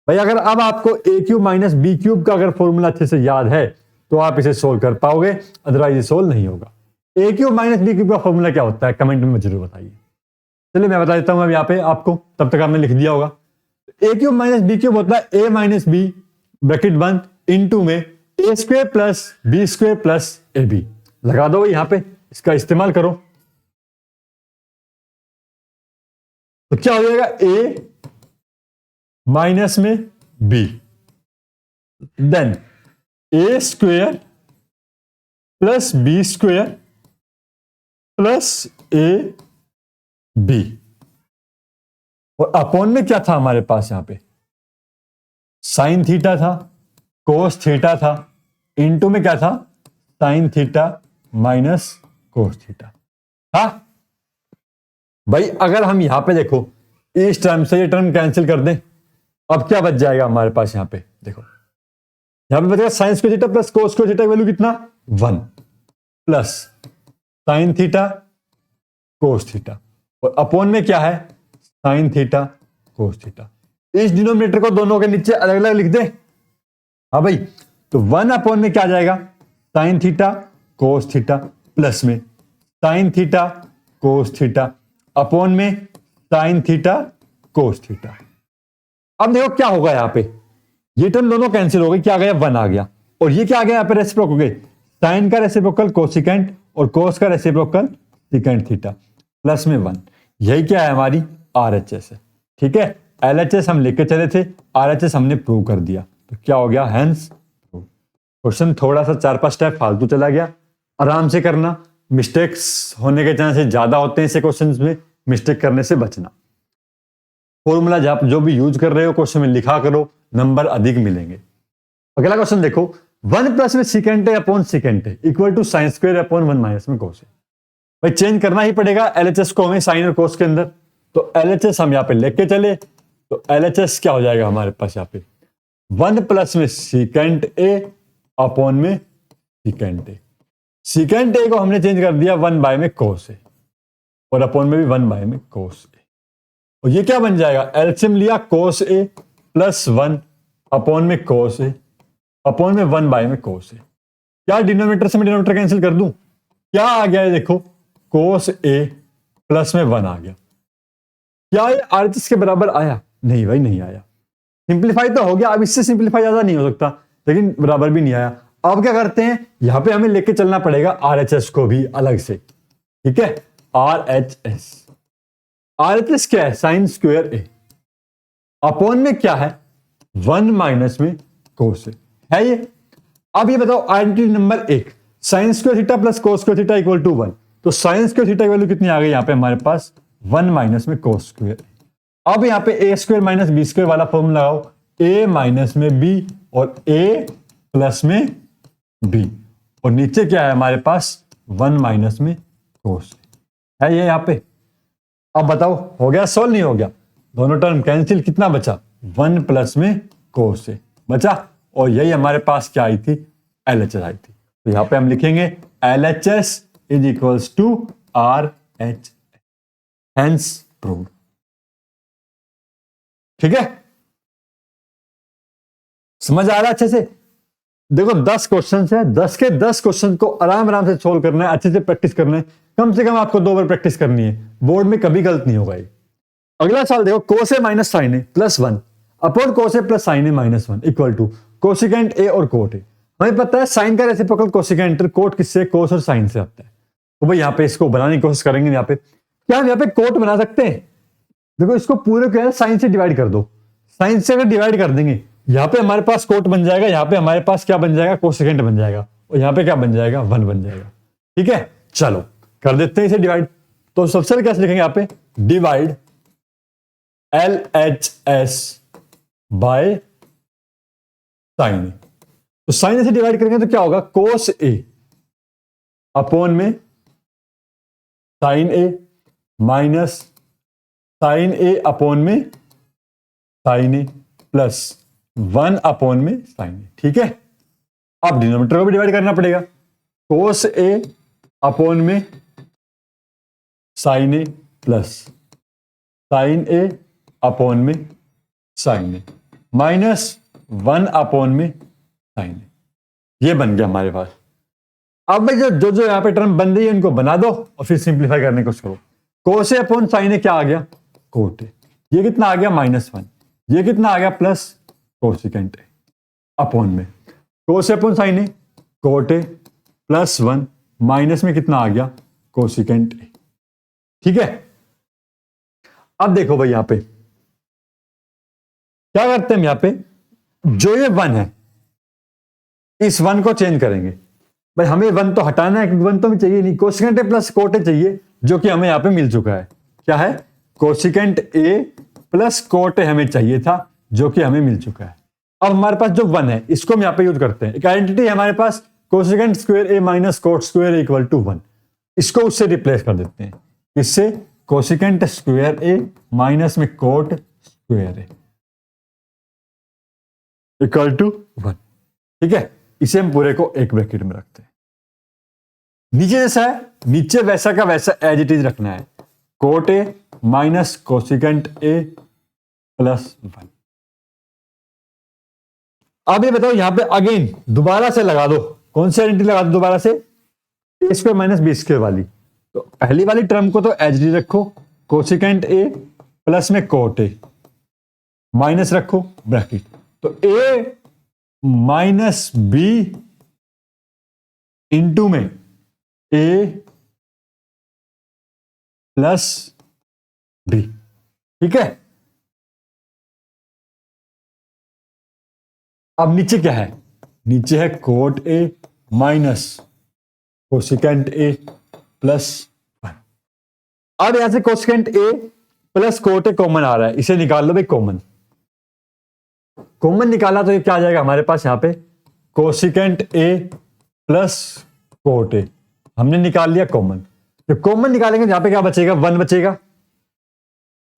भाई अगर अब आपको ए क्यूब माइनस बी क्यूब का अगर फॉर्मूला अच्छे से याद है तो आप इसे सोल्व कर पाओगे, अदरवाइज ये सोल्व नहीं होगा। A cube minus B cube का फॉर्मूला क्या होता है, कमेंट में जरूर बताइए। चलिए मैं बता देता हूं अब यहाँ पे आपको, तब तक आपने लिख दिया होगा। A cube minus B cube होता है ए माइनस बी ब्रैकेट बंद इंटू में A square plus B square plus A B. लगा दो यहां पे, इसका इस्तेमाल करो तो क्या हो जाएगा, ए माइनस में B then A square plus B square plus A B, और अपॉन में क्या था हमारे पास, यहां पे साइन थीटा था, कोस थीटा था, इनटू में क्या था, sign theta minus cos theta. हा भाई अगर हम यहां पे देखो इस टर्म से ये टर्म कैंसिल कर दें, अब क्या बच जाएगा हमारे पास, यहां पे देखो यहां पे बचेगा sign square theta plus cos square theta की वैल्यू कितना 1 plus sign theta cos theta, और अपॉन में क्या है साइन थीटा कोस थीटा। इस डिनोमिनेटर को दोनों के नीचे अलग अलग लिख दे। हाँ भाई, तो 1 अपॉन में क्या जाएगा sine theta cos theta plus में sine theta cos theta upon में साइन थीटा कोस थीटा। अब देखो क्या होगा, यहां पे ये टर्म दोनों कैंसिल हो गई, क्या आ गया 1 आ गया, और ये क्या आ गया यहाँ पे रेसिप्रोकल हो गए, साइन का रेसिप्रोकल कोसिकेंट और कोस का रेसिप्रोकल सिकेंट थीटा प्लस में 1। यही क्या है हमारी RHS है, ठीक है। LHS हम लेके चले थे, RHS हमने प्रूव कर दिया, तो क्या हो गया हेंस प्रूव। क्वेश्चन थोड़ा सा 4-5 स्टेप फालतू चला गया, आराम से करना, मिस्टेक्स होने के चांसेस ज्यादा होते हैं ऐसे क्वेश्चंस में, मिस्टेक करने से बचना। फॉर्मूला जो भी यूज कर रहे हो क्वेश्चन में लिखा करो, नंबर अधिक मिलेंगे। अगला क्वेश्चन देखो, 1 प्लस में सिकेंट है अपॉन सिकेंट है equal to sine square upon 1 minus में कोस है। भाई चेंज करना ही पड़ेगा LHS को हमें साइन और कोस के अंदर, तो LHS हम यहाँ पे लेके चले, तो LHS क्या हो जाएगा हमारे पास यहाँ पे 1 प्लस में सिकेंट ए अपॉन में सिकेंट ए। सिकेंट ए को हमने चेंज कर दिया 1 बाय में कोस ए, और अपॉन में भी 1 बाय में कोस ए, और ये क्या बन जाएगा, एलसीएम लिया कोस ए प्लस 1 अपॉन में कोस ए अपॉन में 1 बाय में कोस ए। क्या डिनोमिनेटर से मैं डिनोमिनेटर कैंसिल कर दूं, क्या आ गया है देखो, कोस ए प्लस में 1 आ गया। क्या ये RHS के बराबर आया, नहीं भाई नहीं आया। सिंप्लीफाई तो हो गया, अब इससे सिंप्लीफाई ज्यादा नहीं हो सकता, लेकिन बराबर भी नहीं आया। अब क्या करते हैं, यहां पे हमें लेके चलना पड़ेगा RHS को भी अलग से, ठीक है। RHS RHS क्या है? साइन स्क्वायर ए अपॉन में क्या है? 1 माइनस में कोस ए है ये। अब ये बताओ identity number 1, sine square theta plus cos square theta equal to 1। तो साइन स्क्वायर थीटा की वैल्यू कितनी आ गई यहां पे हमारे पास? 1 माइनस में कोस स्क्वायर। अब यहां पे ए स्क्वायर माइनस बी स्क्वायर वाला फॉर्मूला लगाओ, ए माइनस में बी और ए प्लस में बी, और नीचे क्या है हमारे पास? 1 माइनस में कोस है ये यहां पे। अब बताओ हो गया सॉल्व? नहीं हो गया, दोनों टर्म कैंसिल, कितना बचा? 1 प्लस में कोस ए बचा, और यही हमारे पास क्या आई थी? LHS आई थी। तो यहां पे हम लिखेंगे LHS is equals to RH, hence proved. ठीक है, समझ आ रहा है अच्छे से? देखो 10 क्वेश्चन है, 10 के 10 क्वेश्चन को आराम आराम से सोल्व करना है, अच्छे से प्रैक्टिस करना है। कम से कम आपको 2 बार प्रैक्टिस करनी है, बोर्ड में कभी गलत नहीं होगा। अगला सवाल देखो, cos A minus sine A plus 1 upon cos A plus sine A minus 1 equal to cosecant A और कोट ए। हमें पता है साइन का रेसिप्रोकल कोसिकेंट, कोट किससे? कोस और साइन से आता है। तो भाई यहां पे इसको बनाने की कोशिश करेंगे। यहां पे क्या हम यहां पे कोट बना सकते हैं? देखो इसको पूरे क्या है, साइन से डिवाइड कर दो। साइन से अगर डिवाइड कर देंगे, यहां पे हमारे पास कोट बन जाएगा, यहां पे हमारे पास क्या बन जाएगा? कोसिकेंट बन जाएगा, और यहां पे क्या बन जाएगा? 1 बन जाएगा। ठीक है, चलो कर देते हैं इसे डिवाइड। तो सबसे पहले कैसे लिखेंगे? यहां पे डिवाइड LHS बाय साइन ए। तो साइन ए से डिवाइड करेंगे तो क्या होगा? कोस ए अपॉन में sign A minus sine A upon में साइन ए प्लस 1 अपॉन में साइन ए। ठीक है, अब डिनोमिनेटर को भी डिवाइड करना पड़ेगा। कोस ए अपॉन में sign A plus sine A upon में साइन ए माइनस 1 अपॉन में साइन ए। ये बन गया हमारे पास। अब भाई जो जो यहां पे टर्म बन रही है उनको बना दो और फिर सिंप्लीफाई करने की कोशिश करो। कोस ए अपॉन साइन ए क्या आ गया? Cot A. ये कितना आ गया? -1। ये कितना आ गया? प्लस कोसिकेंट ए अपॉन में cos A upon sine A cot A plus 1 minus में कितना आ गया? Cosecant A. ठीक है, अब देखो भाई यहां पे क्या करते हैं हम? यहां पे जो ये 1 है, इस 1 को चेंज करेंगे। भाई हमें 1 तो हटाना है क्योंकि 1 तो हमें चाहिए नहीं। कोसिकेंट ए प्लस कोट ए चाहिए, जो कि हमें यहां पे मिल चुका है। क्या है? कोसिकेंट ए प्लस कोट ए हमें चाहिए था, जो कि हमें मिल चुका है। अब हमारे पास जो 1 है, इसको हम यहां पे यूज करते हैं। एक आइडेंटिटी है हमारे पास, cosecant square A minus cot square equal to 1। इसको उससे रिप्लेस कर देते हैं। इससे कोसिकेंट स्क्वायर ए माइनस में cot square A equal to 1। ठीक है, इसे हम पूरे को एक ब्रैकेट में रखते हैं। नीचे जैसा है, नीचे वैसा का वैसा एज इट इज रखना है। Cot A minus cosecant A plus 1। अब ये बताओ यहां पे अगेन दोबारा से लगा दो। कौन सी आइडेंटिटी लगा दो दोबारा से? ए स्क्वायर माइनस बी स्क्वायर वाली। तो पहली वाली टर्म को तो एज इट इज रखो, कोसिकेंट ए प्लस में कोट ए माइनस रखो ब्रैकेट। तो ए माइनस बी इंटू में ए प्लस बी। ठीक है, अब नीचे क्या है? नीचे है cot A minus cosecant A plus 1। अब यहां से cosecant A plus cot A common आ रहा है, इसे निकाल लो भाई कॉमन। कॉमन निकाला तो ये क्या आ जाएगा हमारे पास? यहां पे कोसिकेंट ए प्लस कोट ए हमने निकाल लिया कॉमन। जब कॉमन निकालेंगे यहां पे क्या बचेगा? 1 बचेगा।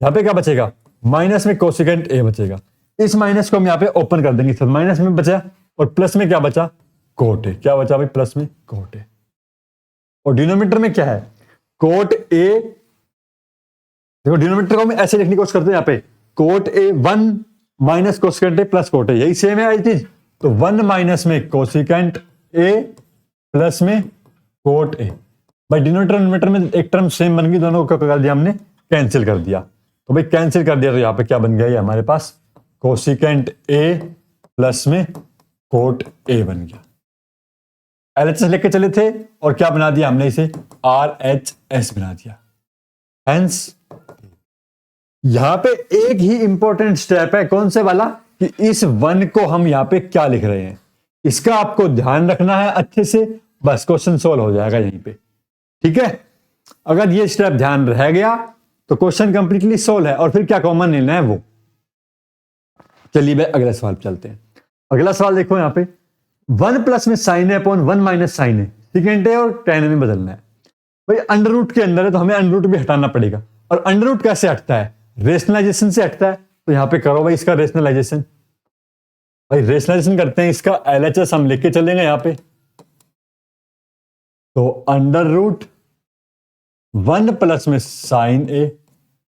यहां पे क्या बचेगा? माइनस में कोसिकेंट ए बचेगा। इस माइनस को हम यहां पे ओपन कर देंगे, माइनस में बचा और प्लस में क्या बचा? Cot A. क्या बचा भाई? प्लस में कोट ए। और डिनोमिनेटर में क्या है? कोट ए। देखो डिनोमिनेटर को हम ऐसे लिखने की कोशिश करते हैं, यहां पे cot A 1 minus cosecant A plus cot ए, यही सेम है आई चीज। तो 1 माइनस में कोसिकेंट ए प्लस में कोट ए। भाई डिनोमिनेटर में एक टर्म सेम बन गई, दोनों को कर दिया हमने, कैंसिल कर दिया। तो भाई कैंसिल कर दिया तो यहां पे क्या बन गया? ये हमारे पास कोसिकेंट ए प्लस में कोट ए बन गया। LHS लेके चले थे और क्या बना दिया हमने? इसे RHS बना दिया। हेंस यहां पे एक ही इंपॉर्टेंट स्टेप है, कौन से वाला, कि इस 1 को हम यहां पे क्या लिख रहे हैं, इसका आपको ध्यान रखना है अच्छे से, बस क्वेश्चन सोल्व हो जाएगा यहीं पे। ठीक है, अगर ये स्टेप ध्यान रह गया तो क्वेश्चन कंप्लीटली सोल्व है, और फिर क्या कॉमन लेना है वो। चलिए भाई अगला सवाल चलते हैं। अगला सवाल देखो यहां पे, 1 प्लस में साइन है अपॉन 1 माइनस साइन है, सेकेंड है और टेन में बदलना है। भाई अंडर रूट के अंदर है तो हमें अंडर रूट भी हटाना पड़ेगा, और अंडर रूट कैसे हटता है, रेशनलाइजेशन से हटता है। तो यहां पे करो भाई इसका रेशनलाइजेशन। भाई रेशनलाइजेशन करते हैं, इसका एलएचएस हम लिख के चलेंगे यहां पे। तो अंडर रूट 1 प्लस में साइन ए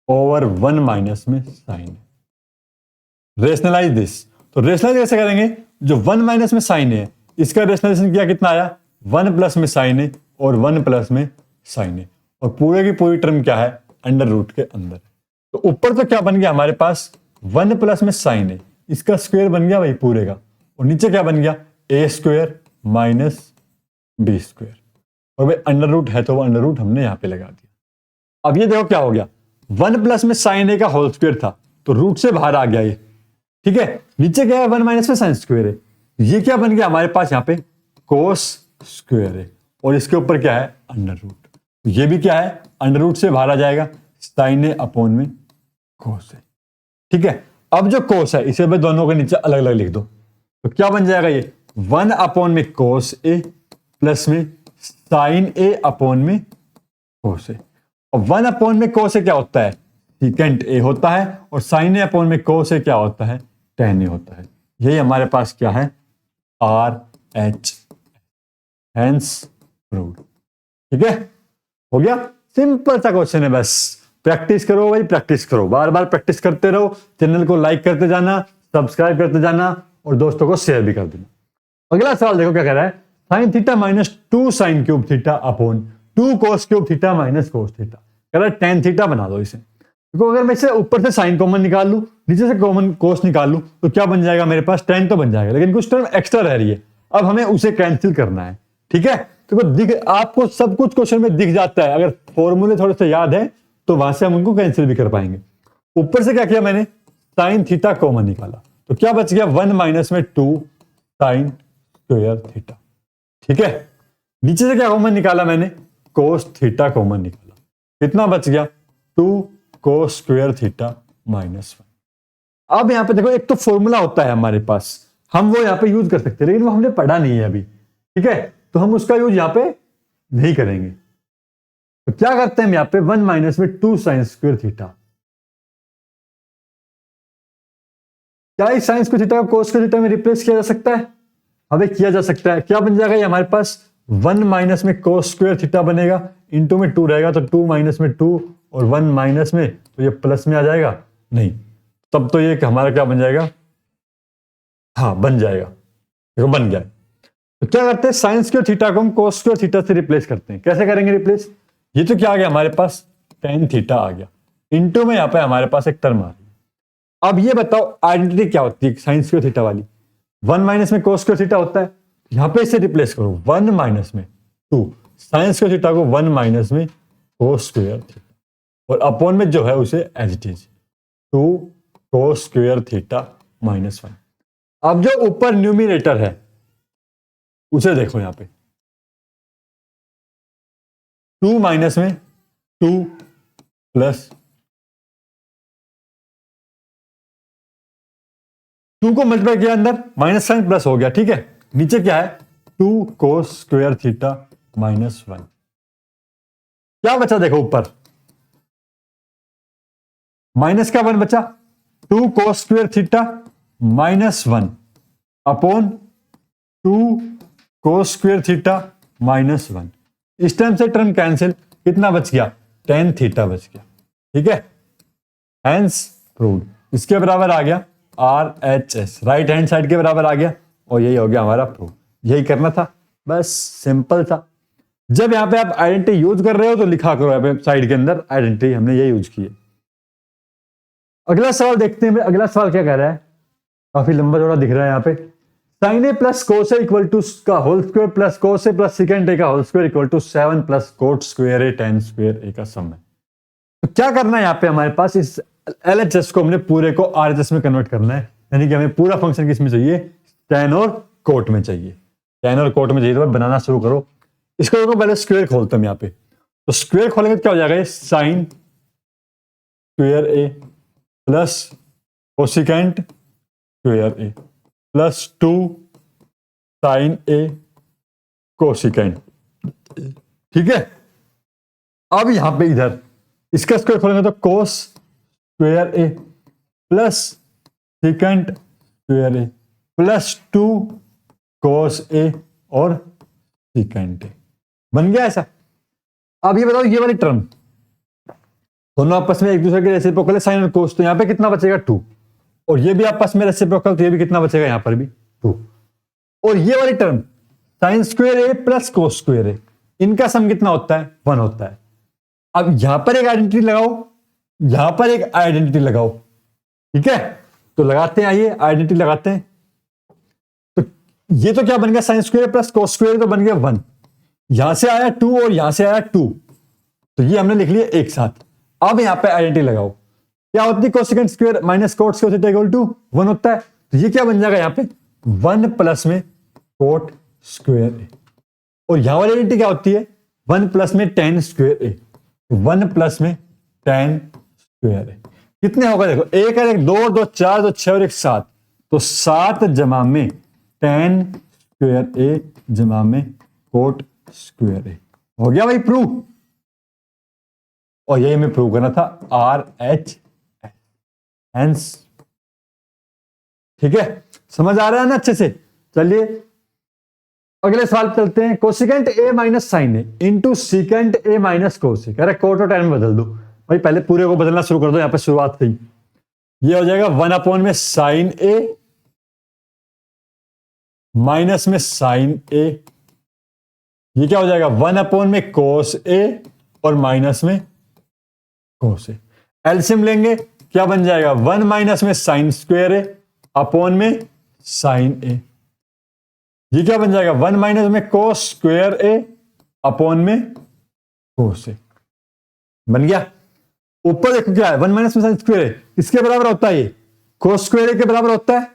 ओवर 1 माइनस में साइन ए। रेशनलाइज दिस, तो रेशनलाइज कैसे करेंगे, जो 1 माइनस में साइन है इसका रेशनलाइजेशन किया, कितना आया 1 प्लस में साइन ए और 1 प्लस में साइन ए, और पूरे की पूरी टर्म क्या है अंडर रूट के अंदर। तो ऊपर तो क्या बन गया हमारे पास 1 प्लस में साइन ए, इसका स्क्वायर बन गया भाई पूरे का, और नीचे क्या बन गया ए स्क्वायर माइनस बी स्क्वायर, और भाई अंडर रूट है तो वो अंडर रूट हमने यहां पे लगा दिया। अब ये देखो क्या हो गया, 1 प्लस में साइन ए का होल स्क्वायर था तो रूट से बाहर आ गया ये। ठीक है, नीचे क्या है 1 माइनस में साइन स्क्वायर है, ये क्या बन गया हमारे पास यहाँ पे कोस स्क्वायर है, और इसके ऊपर क्या है अंडर रूट, ये भी क्या है अंडर रूट से बाहर आ जाएगा, साइन ए अपॉन में कोस है। ठीक है, अब जो कोस है इसे मैं दोनों के नीचे अलग अलग लिख दो, तो क्या बन जाएगा ये 1 अपॉन में कोस ए प्लस में साइन ए अपॉन में कोस ए, और 1 अपॉन में कोस ए क्या होता है सीकेंट ए होता है, और साइन ए अपॉन में कोस ए क्या होता है टेन ए होता है। यही हमारे पास क्या है आर एच, हेंस प्रूव्ड। ठीक है, हो गया, सिंपल सा क्वेश्चन है, बस प्रैक्टिस करो भाई, प्रैक्टिस करो, बार बार प्रैक्टिस करते रहो, चैनल को लाइक करते जाना, सब्सक्राइब करते जाना, और दोस्तों को शेयर भी कर देना। अगला सवाल देखो क्या कह रहा है, sign theta minus 2 sine cube theta upon 2 cos cube theta minus cos theta, कह रहा है टेन थीटा बना दो इसे। देखो अगर मैं इसे ऊपर से साइन कॉमन निकाल लूं, नीचे से कॉमन कोस निकाल लूं, तो क्या बन जाएगा मेरे पास टेन तो बन जाएगा, लेकिन कुछ टर्म एक्स्ट्रा रह रही है, अब हमें उसे कैंसिल करना है। ठीक है, तो दिख आपको सब कुछ क्वेश्चन में दिख जाता है, अगर फॉर्मूले थोड़े से याद है तो वहां से हम उनको कैंसिल भी कर पाएंगे। ऊपर से क्या किया मैंने साइन थीटा कॉमन निकाला, तो क्या बच गया 1 माइनस में 2 साइन स्क्वायर थीटा। ठीक है, नीचे से क्या कॉमन निकाला मैंने कोस थीटा कॉमन निकाला, कितना बच गया 2 कोस स्क्वायर थीटा माइनस 1। अब यहां पे देखो एक तो फॉर्मूला होता है हमारे पास, हम वो यहां पे यूज कर सकते हैं, लेकिन वो हमने पढ़ा नहीं है अभी। ठीक है, तो हम उसका यूज यहां पे नहीं करेंगे। तो क्या करते हैं हम यहां पे 1 माइनस में 2 साइन स्क्वायर थीटा, क्या इस साइन स्क्वायर थीटा को कोस स्क्वायर थीटा में रिप्लेस किया जा सकता है, अबे किया जा सकता है। क्या बन जाएगा ये हमारे पास 1 माइनस में कोस स्क्वायर थीटा बनेगा, इंटू में 2 रहेगा, तो 2 माइनस में 2 और 1 माइनस में, तो ये प्लस में आ जाएगा, नहीं तब तो ये हमारा क्या बन जाएगा, हाँ बन जाएगा, देखो बन गया। तो क्या करते हैं साइन स्क्वायर थीटा को हम कोस स्क्वायर थीटा से रिप्लेस करते हैं, कैसे करेंगे रिप्लेस, ये तो क्या आ गया हमारे पास टेन थीटा आ गया, इंटू में यहां पे हमारे पास एक टर्म आ रही है। अब ये बताओ आइडेंटिटी क्या होती है साइन स्क्वायर थीटा वाली, 1 माइनस में कोस स्क्वायर थीटा होता है, यहां पे इसे रिप्लेस करो 1 माइनस में 2 साइन स्क्वायर थीटा को 1 माइनस में कोस स्क्वायर थीटा, और अपॉन में जो है उसे as it is 2 cos square theta minus 1। अब जो ऊपर न्यूमिनेटर है उसे देखो यहां पे 2 माइनस में 2 प्लस 2 को मल्टीप्लाई किया अंदर माइनस साइन प्लस हो गया। ठीक है, नीचे क्या है 2 कोस स्क्वायर थीटा माइनस 1, क्या बचा देखो ऊपर माइनस का 1 बचा, 2 cos square theta minus 1 upon 2 cos square theta minus 1। इस टर्म से टर्म कैंसिल, कितना बच गया टेन थीटा बच गया। ठीक है, हेंस प्रूव्ड, इसके बराबर आ गया R H S, right hand side के बराबर आ गया, और यही हो गया हमारा प्रूफ। यही करना था, बस सिंपल था। जब यहां पे आप आइडेंटिटी यूज कर रहे हो तो लिखा करो यहाँ पे साइड के अंदर आइडेंटिटी हमने ये यूज की है। अगला सवाल देखते हैं, अगला सवाल क्या कह रहा है, काफी लंबा चौड़ा दिख रहा है यहाँ पे, sine A plus cos A equal to का whole square plus cos A plus secant A का whole square equal to 7 plus cot square A tan square A का सम है। तो क्या करना है यहाँ पे हमारे पास, इस LHS को हमने पूरे को RHS में कन्वर्ट करना है, यानी कि हमें पूरा फंक्शन किस में चाहिए, tan और कोट में चाहिए। tan और कोट में चाहिए तो बनाना शुरू करो। इसको देखो पहले स्क्वायर खोलते हैं यहाँ पे, तो स्क्वायर खोलेंगे तो क्या हो जाएगा, ये sign square A plus cosecant square A plus 2 sign A cosecant. ठीक है, अब यहां पे इधर इसका स्क्वायर खोलेंगे तो cos square A plus secant square A plus 2 कोस ए और सिकेंट ए। बन गया ऐसा। अब ये बताओ, ये वाली टर्म दोनों आपस में एक दूसरे के रेसिप्रोकल है, साइन और कोस, तो यहां पे कितना बचेगा 2, और ये भी आपस में रेसिप्रोकल, तो ये भी कितना बचेगा, यहां पर भी 2। और ये वाली term sign square A plus cos square ए, इनका सम कितना होता है, 1 होता है। अब यहां पर एक आइडेंटिटी लगाओ, यहां पर एक आइडेंटिटी लगाओ। ठीक है, तो लगाते हैं, आइए आइडेंटिटी लगाते हैं। तो ये तो क्या बन गया, sine square plus cos square, तो बन गया 1। यहां से आया 2 और यहां से आया 2, तो ये हमने लिख लिया एक साथ। अब यहां पे आइडेंटिटी लगाओ, क्या होती है, cosecant square minus cot square equal to 1 होता है। तो ये क्या बन जाएगा यहाँ पे, 1 प्लस में कोट स्क्वायर ए, और यहां वाली आइडेंटिटी क्या होती है, 1 प्लस में tan स्क्वायर ए, 1 प्लस में tan स्क्वायर ए। कितने होगा देखो, एक है, एक 2 और 2 4, 2 6 और 1 7, तो 7 जमा में tan स्क्वायर ए जमा में कोट स्क्वायर ए। हो गया भाई प्रूव। और यही हमें प्रूव करना था, RHS। ठीक है, समझ आ रहा है ना अच्छे से। चलिए अगले सवाल पे चलते हैं। Cosecant A minus sine A into secant A minus cos A. कह रहे कोट और tan में बदल दो। भाई पहले पूरे को बदलना शुरू कर दो, यहां पे शुरुआत थी। ये हो जाएगा 1 अपॉन में साइन ए माइनस में साइन ए, ये क्या हो जाएगा 1 अपॉन में कोस ए और माइनस में कोस ए। एलसीएम लेंगे, क्या बन जाएगा 1 माइनस में साइन स्क्वायर ए अपॉन में साइन ए, ये क्या बन जाएगा 1 माइनस में कोस स्क्वायर ए अपॉन में कोस ए। बन गया। ऊपर देखो क्या है, 1 माइनस में साइन स्क्वायर ए किसके बराबर होता है, ये कोस स्क्वायर ए के बराबर होता है,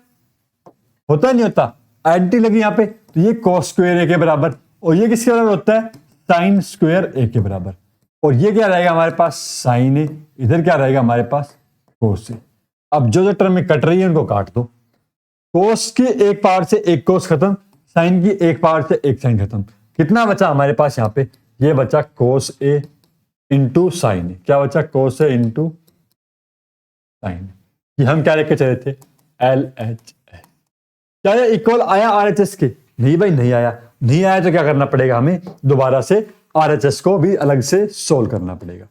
होता है नहीं होता, आइडेंटिटी लगी यहां पे, तो ये कोस स्क्वायर ए के बराबर, और ये किसके बराबर होता है, साइन स्क्वायर ए के बराबर। और ये क्या रहेगा हमारे पास, साइन ए, इधर क्या रहेगा हमारे पास, कोस ए। अब जो जो टर्म में कट रही है उनको काट दो। कोस की एक पावर से एक कोस खत्म, साइन की एक पावर से एक साइन खत्म। कितना बचा हमारे पास यहाँ पे, ये बचा कोस ए इंटू साइन ए। क्या बचा, कोस ए इंटू साइन ए। ये हम क्या लेके चले थे, LHS। क्या ये इक्वल आया RHS के, नहीं भाई नहीं आया। नहीं आया तो क्या करना पड़ेगा, हमें दोबारा से RHS को भी अलग से सोल्व करना पड़ेगा।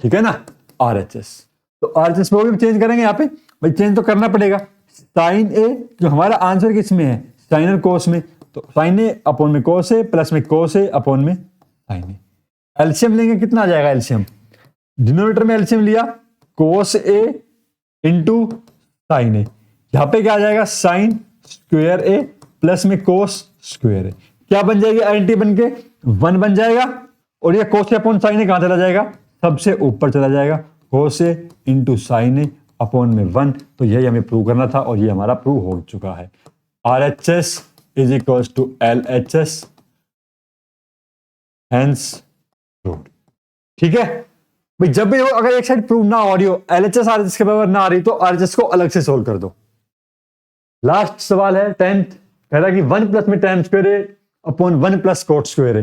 ठीक है ना, RHS, तो RHS को भी चेंज करेंगे यहाँ पे, भाई चेंज तो करना पड़ेगा। साइन ए, जो हमारा आंसर किस में है, साइन और कोस में, तो साइन ए अपॉन में कोस ए प्लस में कोस ए अपॉन में साइन ए। एलसीएम लेंगे, कितना आ जाएगा एलसीएम, डिनोमिनेटर में एलसीएम लिया, कोस ए इंटू साइन ए, यहां पे क्या आ जाएगा, साइन स्क्वायर ए प्लस में कोस स्क्वायर ए। क्या बन जाएगी आइडेंटिटी बन के 1 बन जाएगा, और ये कोस ए अपॉन साइन ए कहां चला जाएगा, सबसे ऊपर चला जाएगा, कोस ए इंटू साइन ए अपॉन में 1। तो यही हमें प्रूव करना था, और ये हमारा प्रूव हो चुका है। RHS is equal to LHS, hence proved. ठीक है भाई, जब भी हो अगर एक साइड प्रूव ना हो रही हो, LHS RHS के बराबर ना आ रही, तो RHS को अलग से सोल्व कर दो। लास्ट सवाल है 10th, कह रहा है कि 1 प्लस में tan square A upon 1 plus cot square A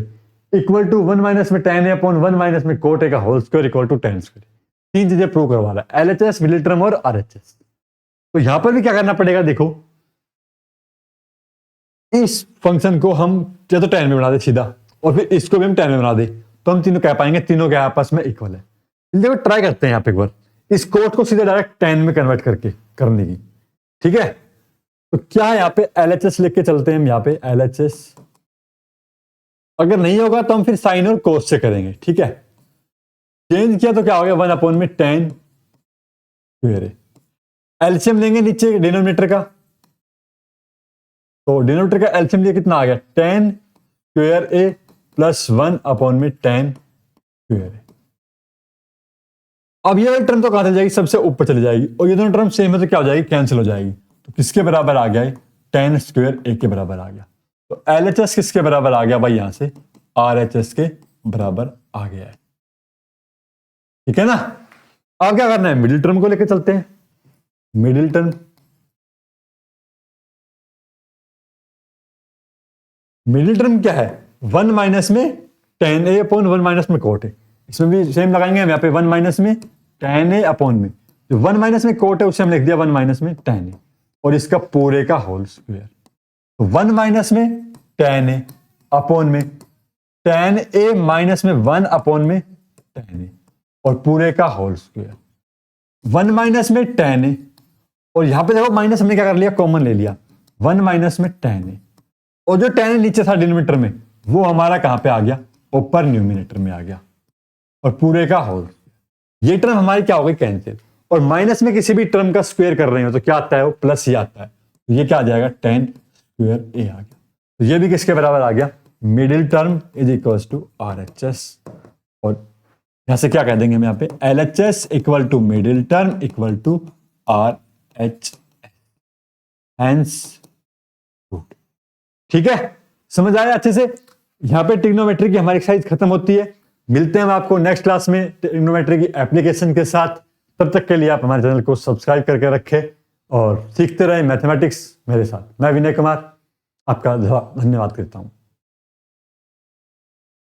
equal to 1 minus में tan ए अपॉन 1 माइनस में कोट ए का whole square equal to tan square. तीन चीजें प्रूव करवा रहा है, LHS, विलिट्रम और RHS। तो यहां पर भी क्या करना पड़ेगा, देखो इस फंक्शन को हम या तो tan में बना दे सीधा, और फिर इसको भी हम tan में बना दे, तो हम तीनों कह पाएंगे तीनों के आपस में इक्वल है। देखो ट्राई करते हैं यहाँ पे एक बार, इस कोट को सीधे डायरेक्ट tan में कन्वर्ट करके करने की। ठीक है, तो क्या है यहाँ पे LHS लेके चलते हैं हम, यहाँ पे LHS अगर नहीं होगा तो हम फिर साइन और कोस से करेंगे। ठीक है, चेंज किया तो क्या हो गया, 1 अपॉन में tan स्क्वायर ए। एलसीएम लेंगे नीचे डिनोमिनेटर का, तो डिनोमिनेटर का एलसीएम लिया, कितना आ गया, tan square A plus 1 upon में tan स्क्वायर ए। अब ये वाली टर्म तो कहां चली जाएगी, सबसे ऊपर चली जाएगी, और ये दोनों टर्म सेम है तो क्या हो जाएगी, कैंसिल हो जाएगी। तो किसके बराबर आ गया, tan स्क्वायर a के बराबर आ गया। तो LHS किसके बराबर आ गया भाई, यहां से RHS के बराबर आ गया है। ठीक है ना। अब क्या करना है, मिडिल टर्म को लेकर चलते हैं। मिडिल टर्म, मिडिल टर्म क्या है, 1 माइनस में tan a अपॉन 1 माइनस में cot a। इसमें भी सेम लगाएंगे हम, यहाँ पे 1 माइनस में tan a अपॉन में, जो 1 माइनस में cot है उसे हम लिख दिया 1 माइनस में tan a, और इसका पूरे का होल स्क्वायर। तो 1 माइनस में tan a अपॉन में tan a माइनस में 1 अपॉन में tan a, और पूरे का होल स्क्वायर। 1 माइनस में tan a, और यहां पे देखो माइनस हमने क्या कर लिया, कॉमन ले लिया, 1 माइनस में tan a, और जो tan a नीचे था डिनोमिनेटर में वो हमारा कहां पे आ गया, ऊपर न्यूमिनेटर में आ गया, और पूरे का होल। ये टर्म हमारी क्या हो गई, कैंसिल। और माइनस में किसी भी टर्म का स्क्वायर कर रहे हो तो क्या आता है, वो प्लस ही आता है। तो ये क्या आ जाएगा, tan स्क्वायर a आ गया। तो ये भी किसके बराबर आ गया, middle term is equal to RHS, और यहां से क्या कह देंगे हम यहाँ पे, LHS equal to middle term equal to RHS, hence proved. ठीक है, समझ आया अच्छे से। यहां पे ट्रिग्नोमेट्री की हमारी एक्सरसाइज खत्म होती है। मिलते हैं हम आपको नेक्स्ट क्लास में ट्रिग्नोमेट्री की एप्लीकेशन के साथ। तब तक के लिए आप हमारे चैनल को सब्सक्राइब करके रखें और सीखते रहें मैथमेटिक्स मेरे साथ। मैं विनय कुमार आपका धन्यवाद करता हूं।